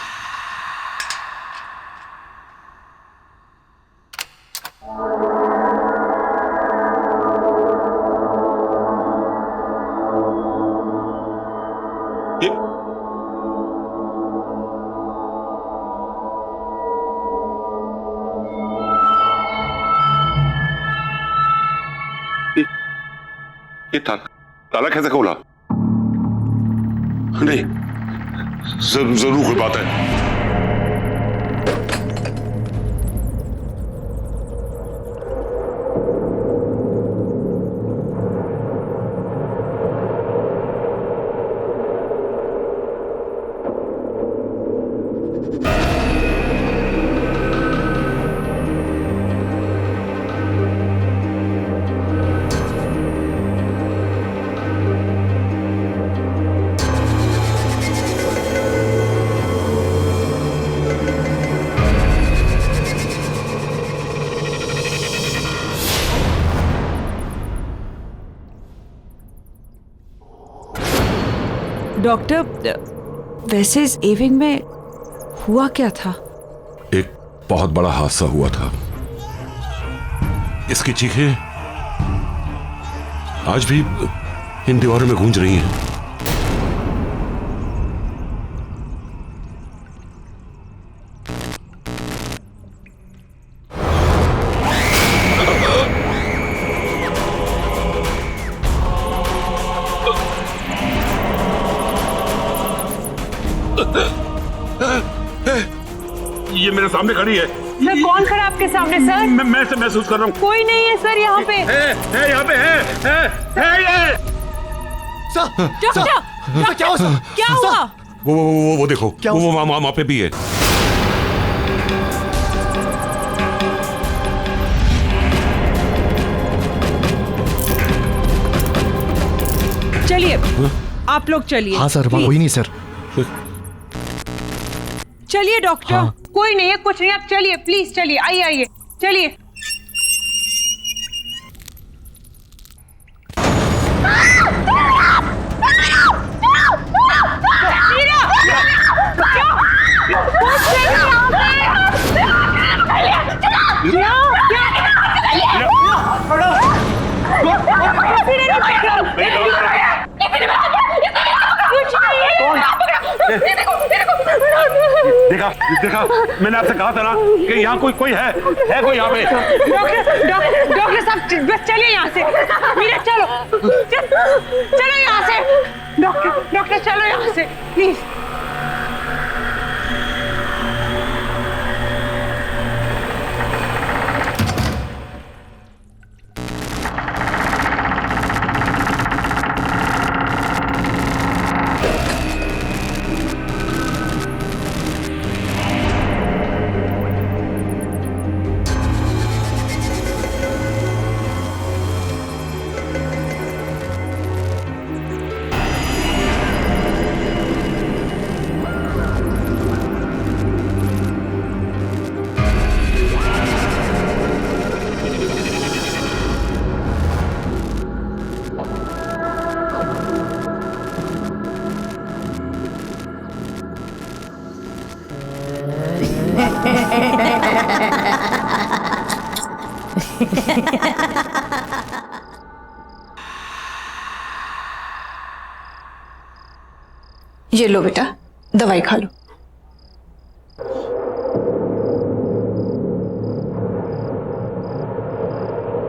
ये ताला कैसे खोला? नहीं, जरूर कोई बात है। डॉक्टर, वैसे इस एविंग में हुआ क्या था? एक बहुत बड़ा हादसा हुआ था। इसकी चीखें आज भी इन दीवारों में गूंज रही हैं। ये मेरे सामने खड़ी है। सर कौन खड़ा आपके सामने सर? मैं इसे महसूस कर रहा हूँ। कोई नहीं है सर यहाँ पे। है यहाँ पे है ये। डॉक्टर क्या हुआ? वो देखो, वो वहाँ पे भी है। चलिए आप लोग चलिए। हाँ सर, कोई नहीं सर। चलिए डॉक्टर। हाँ। कोई नहीं है, कुछ नहीं, आप चलिए प्लीज, चलिए, आइए आइए, चलिए। देखा देखा, मैंने आपसे कहा था ना कि यहाँ कोई है कोई यहाँ पे। डॉक्टर साहब बस चलिए यहाँ से। मीरा चलो चलो यहाँ से। डॉक्टर चलो यहाँ से प्लीज। ये लो बेटा, दवाई खा लो।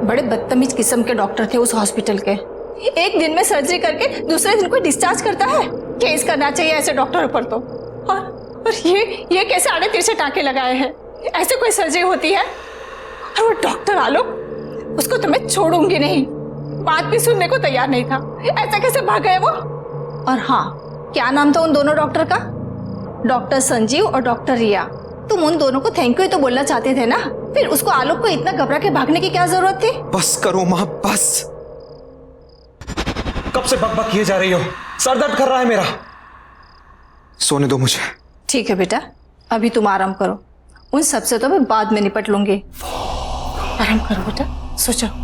बड़े बदतमीज किस्म के डॉक्टर थे उस हॉस्पिटल के। एक दिन में सर्जरी करके दूसरे दिन को डिस्चार्ज करता है। केस करना चाहिए ऐसे डॉक्टरों पर तो। और ये कैसे आड़े तिरछे टाँके लगाए हैं? ऐसे कोई सर्जरी होती है? और वो डॉक्टर आलोक, उसको तो मैं छोड़ूंगी नहीं। बात भी सुनने को तैयार नहीं था। ऐसा कैसे भाग गए वो? और हाँ, क्या नाम था उन दोनों डॉक्टर का? डॉक्टर संजीव और डॉक्टर रिया। तुम उन दोनों को थैंक यू तो बोलना चाहते थे ना, फिर उसको आलोक को इतना घबरा के भागने की क्या जरूरत थी? बस करो माँ, बस। कब से बकबक किए जा रही हो? सर दर्द कर रहा है मेरा। सोने दो मुझे। ठीक है बेटा, अभी तुम आराम करो। उन सबसे तो मैं बाद में निपट लूंगी। आराम करो बेटा, सो जाओ।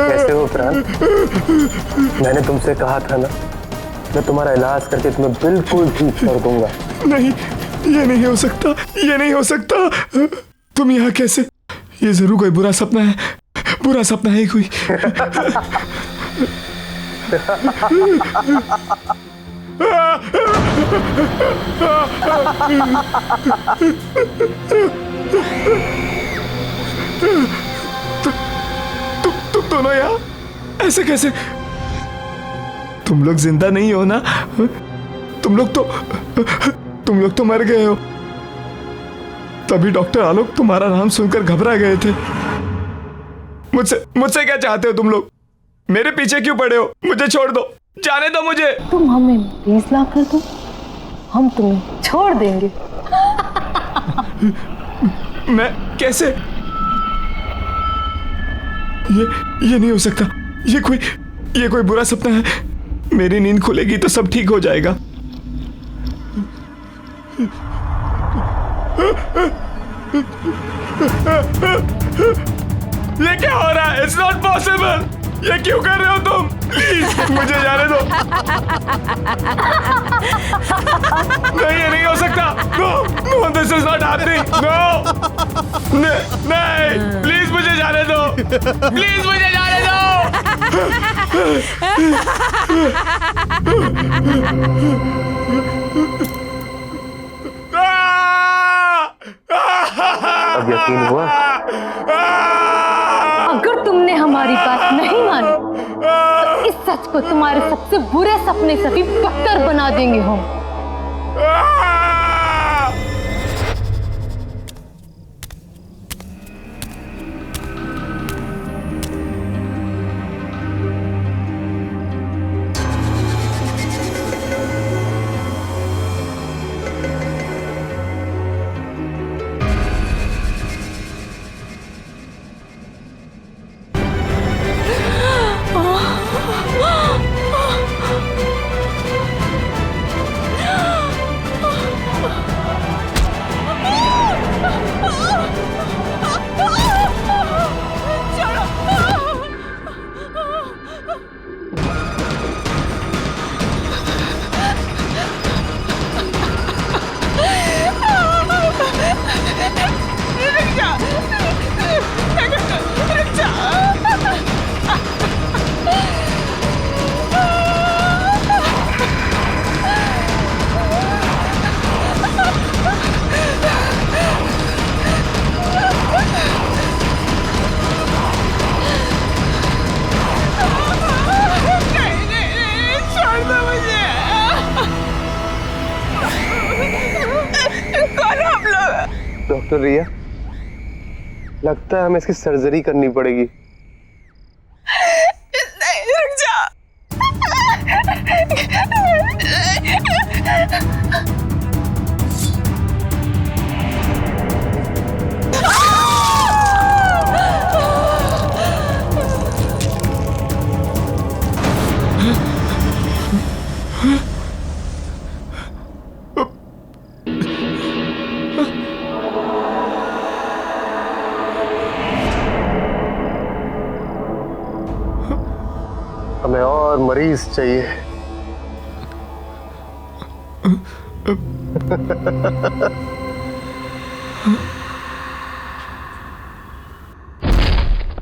कैसे हो प्राण? मैंने तुमसे कहा था ना, मैं तुम्हारा इलाज करके तुम्हें बिल्कुल ठीक कर दूंगा। नहीं, ये नहीं हो सकता, ये नहीं हो सकता। तुम यहाँ कैसे? ये जरूर कोई बुरा सपना है, बुरा सपना है कोई। तुम दोनों यहाँ ऐसे कैसे? तुम लोग जिंदा नहीं हो ना? तुम लोग तो मर गए हो। तभी डॉक्टर आलोक तुम्हारा नाम सुनकर घबरा गए थे। मुझसे क्या चाहते हो तुम लोग? मेरे पीछे क्यों पड़े हो? मुझे छोड़ दो, जाने दो मुझे। तुम हमें 20 लाख कर दो, हम तुम्हें छोड़ देंगे। मैं कैसे? ये नहीं हो सकता। ये कोई बुरा सपना है। मेरी नींद खुलेगी तो सब ठीक हो जाएगा। ये क्या हो रहा है? It's not possible। ये क्यों कर रहे हो तुम? प्लीज मुझे जाने दो। नहीं, ये नहीं हो सकता। No, this is not happening। No, नहीं, प्लीज मुझे जाने दो। प्लीज मुझे जाने दो। अब यकीन हुआ? अगर तुमने हमारी बात नहीं मानी तो इस सच को तुम्हारे सबसे बुरे सपने से भी बदतर बना देंगे हम। डॉक्टर रिया, लगता है हमें इसकी सर्जरी करनी पड़ेगी। नहीं, रुक जा। हमें और मरीज चाहिए।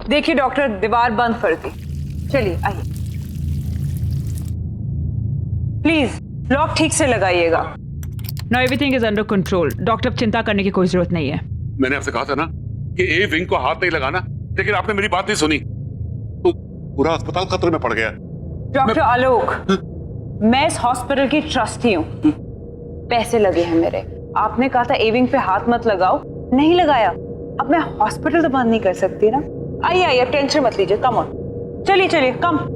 देखिए डॉक्टर, दीवार बंद कर दी। चलिए आइए, प्लीज लॉक ठीक से लगाइएगा। Now everything is under control. Doctor, अब चिंता करने की कोई जरूरत नहीं है। मैंने आपसे कहा था ना कि ए विंग को हाथ नहीं लगाना, लेकिन आपने मेरी बात नहीं सुनी तो पूरा अस्पताल खतरे में पड़ गया। डॉक्टर आलोक, मैं इस हॉस्पिटल की ट्रस्टी हूँ, पैसे लगे हैं मेरे। आपने कहा था ए विंग पे हाथ मत लगाओ, नहीं लगाया। अब मैं हॉस्पिटल तो बंद नहीं कर सकती ना। आइए आइए, टेंशन मत लीजिए, कम ऑन, चलिए चलिए, कम।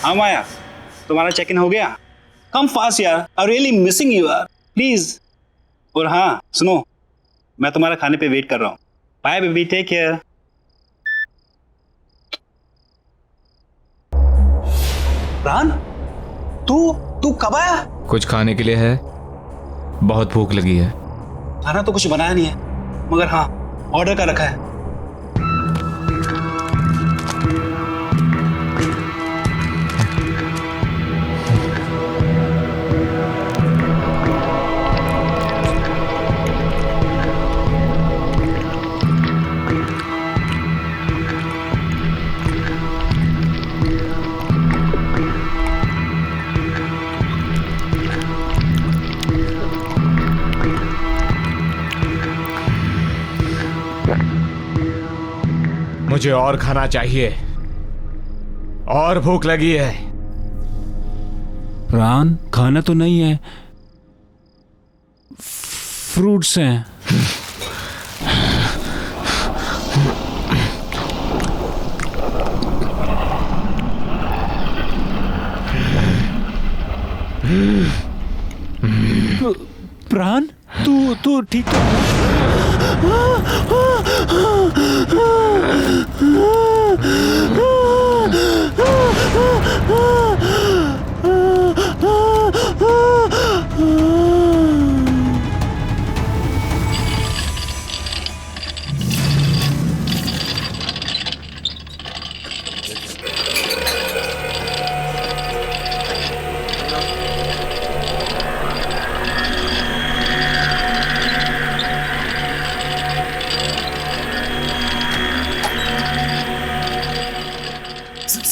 हाँ माया, तुम्हारा चेक इन हो गया? कम फास्ट यार, आई रियली मिसिंग यू यार, प्लीज। और हाँ सुनो, मैं तुम्हारा खाने पे वेट कर रहा हूँ। Bye baby, take care. रान, तू कब आया? कुछ खाने के लिए है? बहुत भूख लगी है। खाना तो कुछ बनाया नहीं है, मगर हाँ ऑर्डर कर रखा है। मुझे और खाना चाहिए, और भूख लगी है। प्राण खाना तो नहीं है, फ्रूट्स हैं। प्राण तू ठीक तो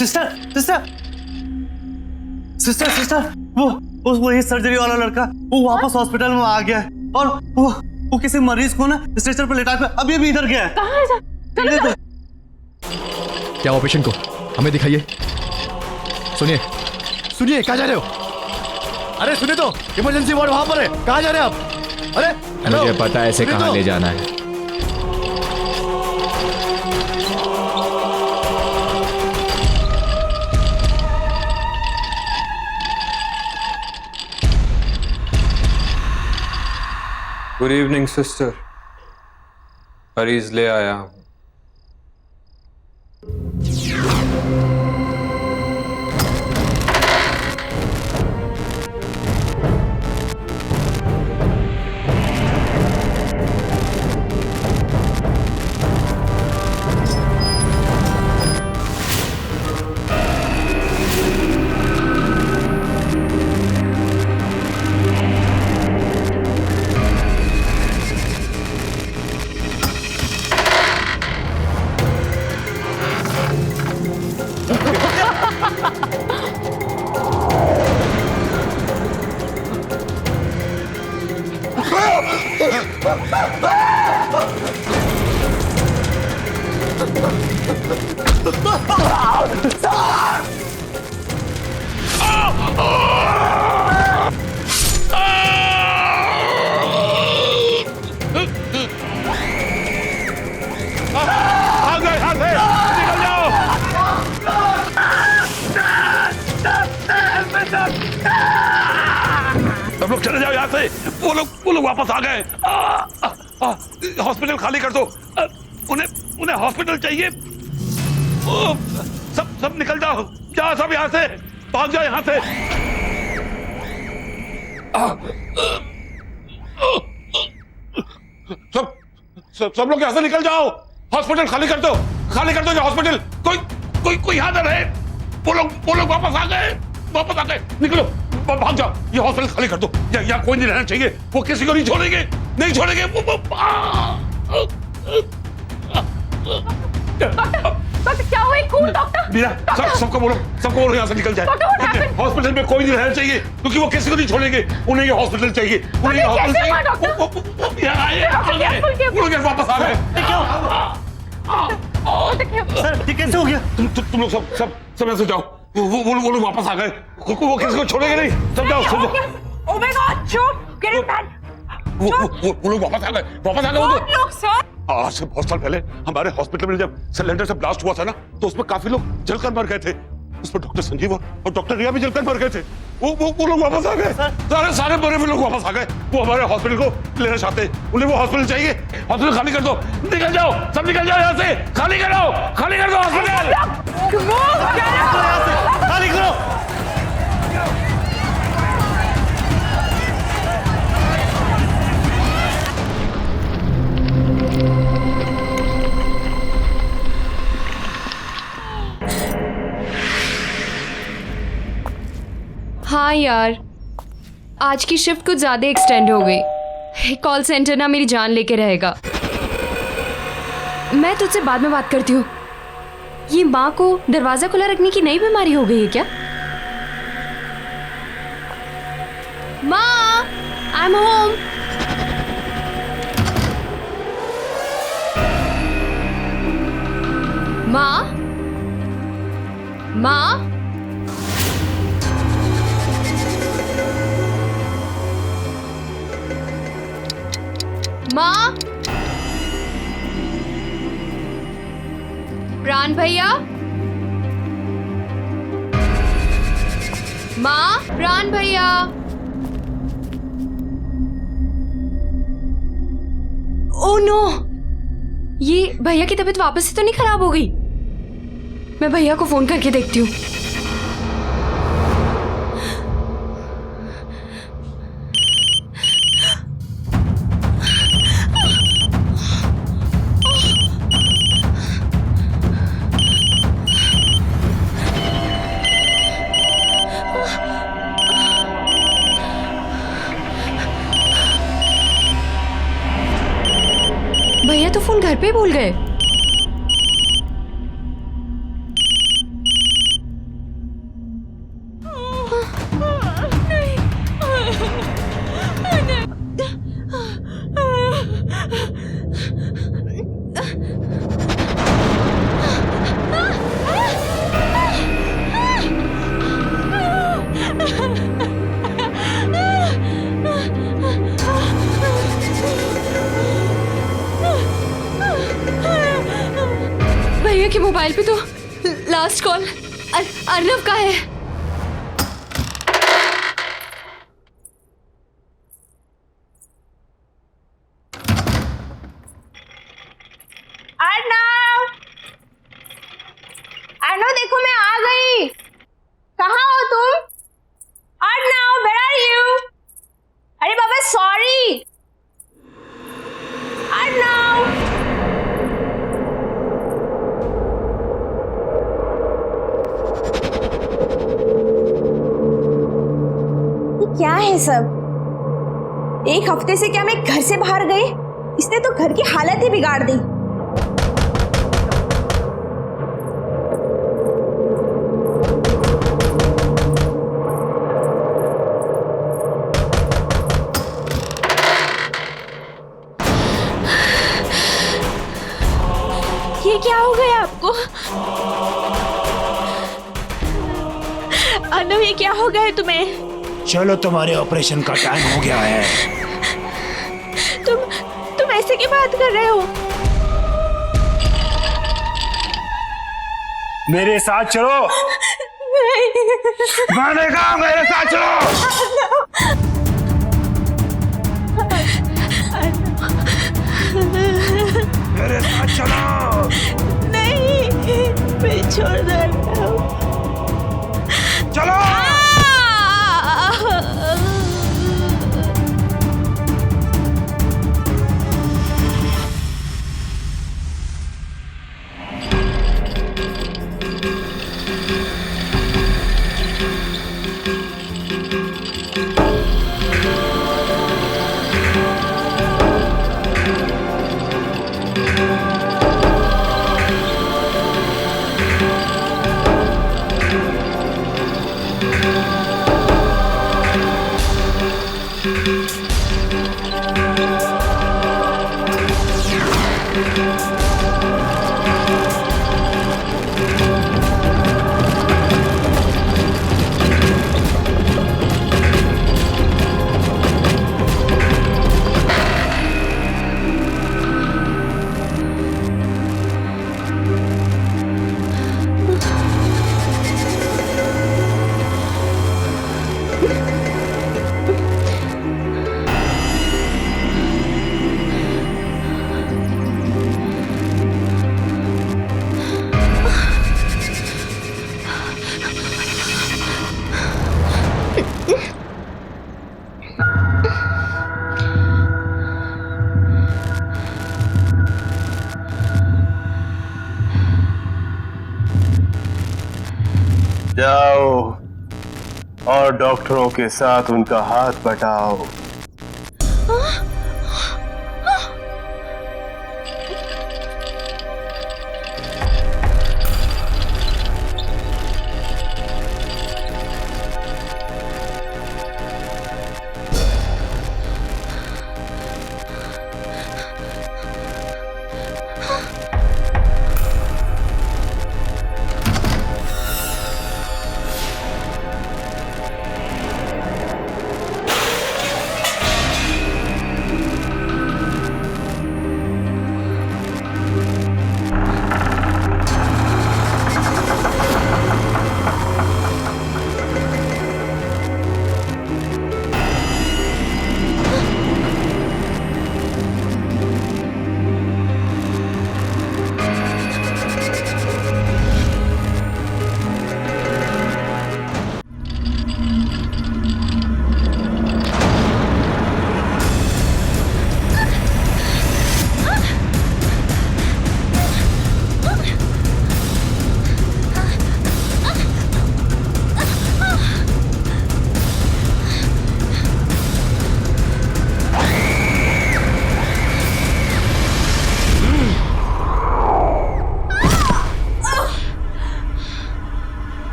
सिस्टर सिस्टर सिस्टर सिस्टर वो ये सर्जरी वाला लड़का वो वापस हॉस्पिटल में आ गया है और वो किसी मरीज को ना स्ट्रेचर पर लेटा के अभी अभी इधर गया है। कहाँ है सर? क्या हुआ पेशेंट को? हमें दिखाइए। सुनिए सुनिए, कहाँ जा रहे हो? अरे सुनिए तो, इमरजेंसी वार्ड वहां पर है, कहाँ जा रहे हैं आप? अरे मुझे पता है इसे कहाँ ले जाना है। गुड इवनिंग सिस्टर, मरीज ले आया हूं। सब लोग चले जाओ यहाँ से। वो लोग वापस आ गए। हॉस्पिटल खाली कर दो। उन्हें हॉस्पिटल चाहिए। सब निकल जाओ, जाओ सब यहाँ से, भाग जाओ यहाँ से। सब लोग यहाँ से निकल जाओ। हॉस्पिटल खाली कर दो, खाली कर दो ये हॉस्पिटल। कोई यहाँ ना रहे। वो लोग वापस आ गए। निकलो, भाग जाओ। ये हॉस्पिटल खाली कर दो। यहाँ कोई नहीं रहना चाहिए। वो किसी को नहीं छोड़ेंगे। डॉक्टर क्या हुआ? कौन डॉक्टर? मीरा, सबको बोलो यहाँ से निकल जाए। हॉस्पिटल में कोई नहीं रहना चाहिए क्योंकि वो किसी को नहीं छोड़ेंगे। उन्हें ये हॉस्पिटल चाहिए। वो लोग वापस आ गए। सर ये कैसे हो गया? तुम लोग सब यहाँ से जाओ। वो लोग वापस आ गए। वो किसी को छोड़ेंगे नहीं। सब जाओ। Oh my God, चुप! Get it back! वो लोग वापस आ गए। कौन लोग सर? आज से बहुत साल पहले हमारे हॉस्पिटल में जब सिलेंडर से ब्लास्ट हुआ था ना, तो उसमें काफी लोग जलकर मर गए थे। उसमें डॉक्टर संजीव और डॉक्टर रिया भी जलकर मर गए थे। वो लोग वापस आ गए। सारे मरे हुए लोग वापस आ गए। वो हमारे हॉस्पिटल को लेना चाहते हैं। उन्हें वो हॉस्पिटल चाहिए। हॉस्पिटल खाली कर दो। निकल जाओ, सब निकल जाओ यहाँ से। खाली कर दो हॉस्पिटल। खाली करो। हाँ यार, आज की शिफ्ट कुछ ज्यादा एक्सटेंड हो गई। कॉल सेंटर ना मेरी जान लेके रहेगा। मैं तुझसे बाद में बात करती हूँ। ये माँ को दरवाजा खुला रखने की नई बीमारी हो गई है क्या? माँ, आई एम होम। माँ, माँ, माँ, प्राण भैया, माँ, प्राण भैया। ओह नो, ये भैया की तबीयत वापस से तो नहीं खराब हो गई? मैं भैया को फोन करके देखती हूँ। भैया तो फोन घर पे भूल गए। भैया के मोबाइल पे तो लास्ट कॉल अर्नव का है। अर्नव, अर्नव देखो मैं आ गई। कहाँ हो तुम? Arnav, where are you? अरे बाबा सॉरी। अर्नव, क्या है सब? एक हफ्ते से क्या मैं घर से बाहर गई? इसने तो घर की हालत ही बिगाड़ दी। ये क्या हो गया आपको? अर्नव, ये क्या हो गया है तुम्हें? चलो, तुम्हारे ऑपरेशन का टाइम हो गया है। तुम ऐसे की बात कर रहे हो? मेरे साथ चलो। नहीं। मैंने कहा मेरे साथ चलो। मेरे साथ चलो। नहीं, मैं छोड़ दे। चलो। जाओ और डॉक्टरों के साथ उनका हाथ बटाओ।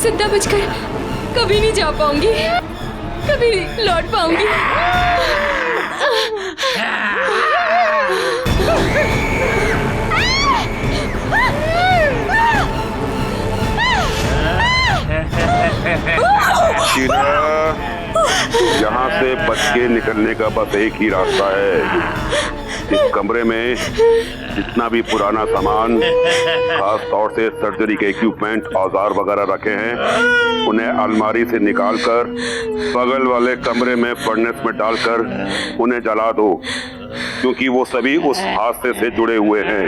जिंदा बचकर कभी नहीं जा पाऊंगी, कभी नहीं लौट पाऊंगी। शीला, यहाँ से बच के निकलने का बस एक ही रास्ता है। इस कमरे में जितना भी पुराना सामान, खास तौर से सर्जरी के इक्विपमेंट, औजार वगैरह रखे हैं, उन्हें अलमारी से निकालकर बगल वाले कमरे में फर्नेस में डालकर उन्हें जला दो, क्योंकि वो सभी उस हादसे से जुड़े हुए हैं।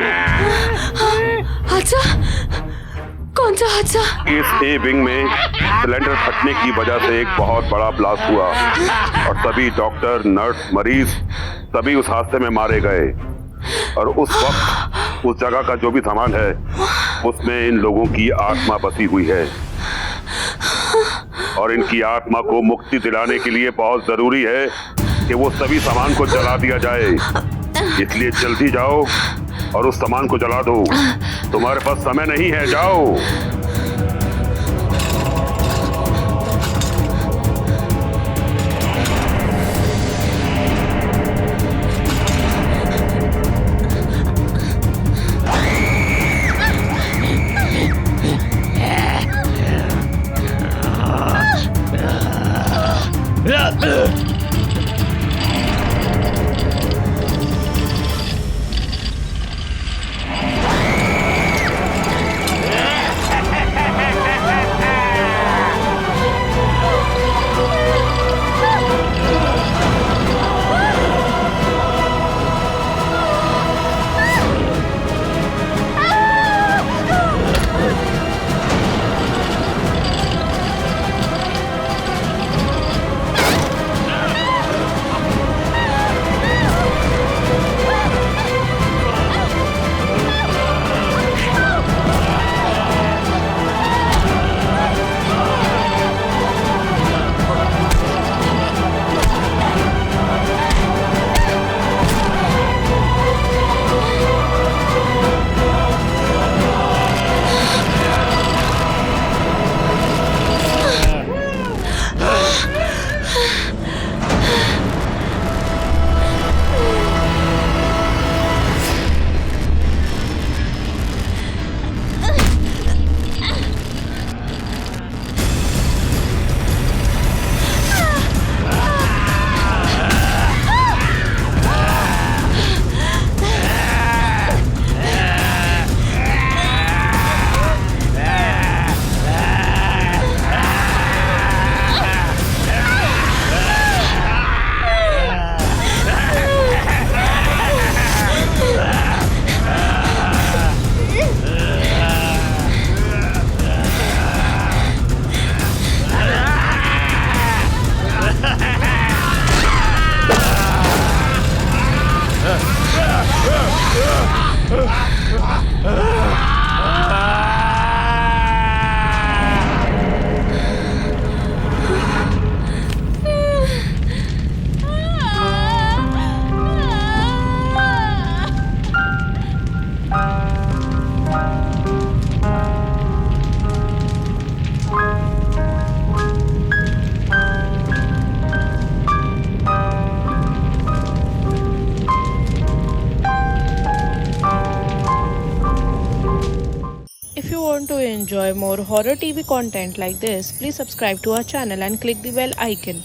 हादसा? कौन सा हादसा? इस ए विंग में सिलेंडर फटने की वजह से एक बहुत बड़ा ब्लास्ट हुआ और सभी डॉक्टर, नर्स, मरीज सभी उस हादसे में मारे गए। और उस वक्त उस जगह का जो भी सामान है उसमें इन लोगों की आत्मा बसी हुई है और इनकी आत्मा को मुक्ति दिलाने के लिए बहुत जरूरी है कि वो सभी सामान को जला दिया जाए। इसलिए जल्दी जाओ और उस सामान को जला दो। तुम्हारे पास समय नहीं है, जाओ। If you want to enjoy more horror TV content like this, please subscribe to our channel and click the bell icon.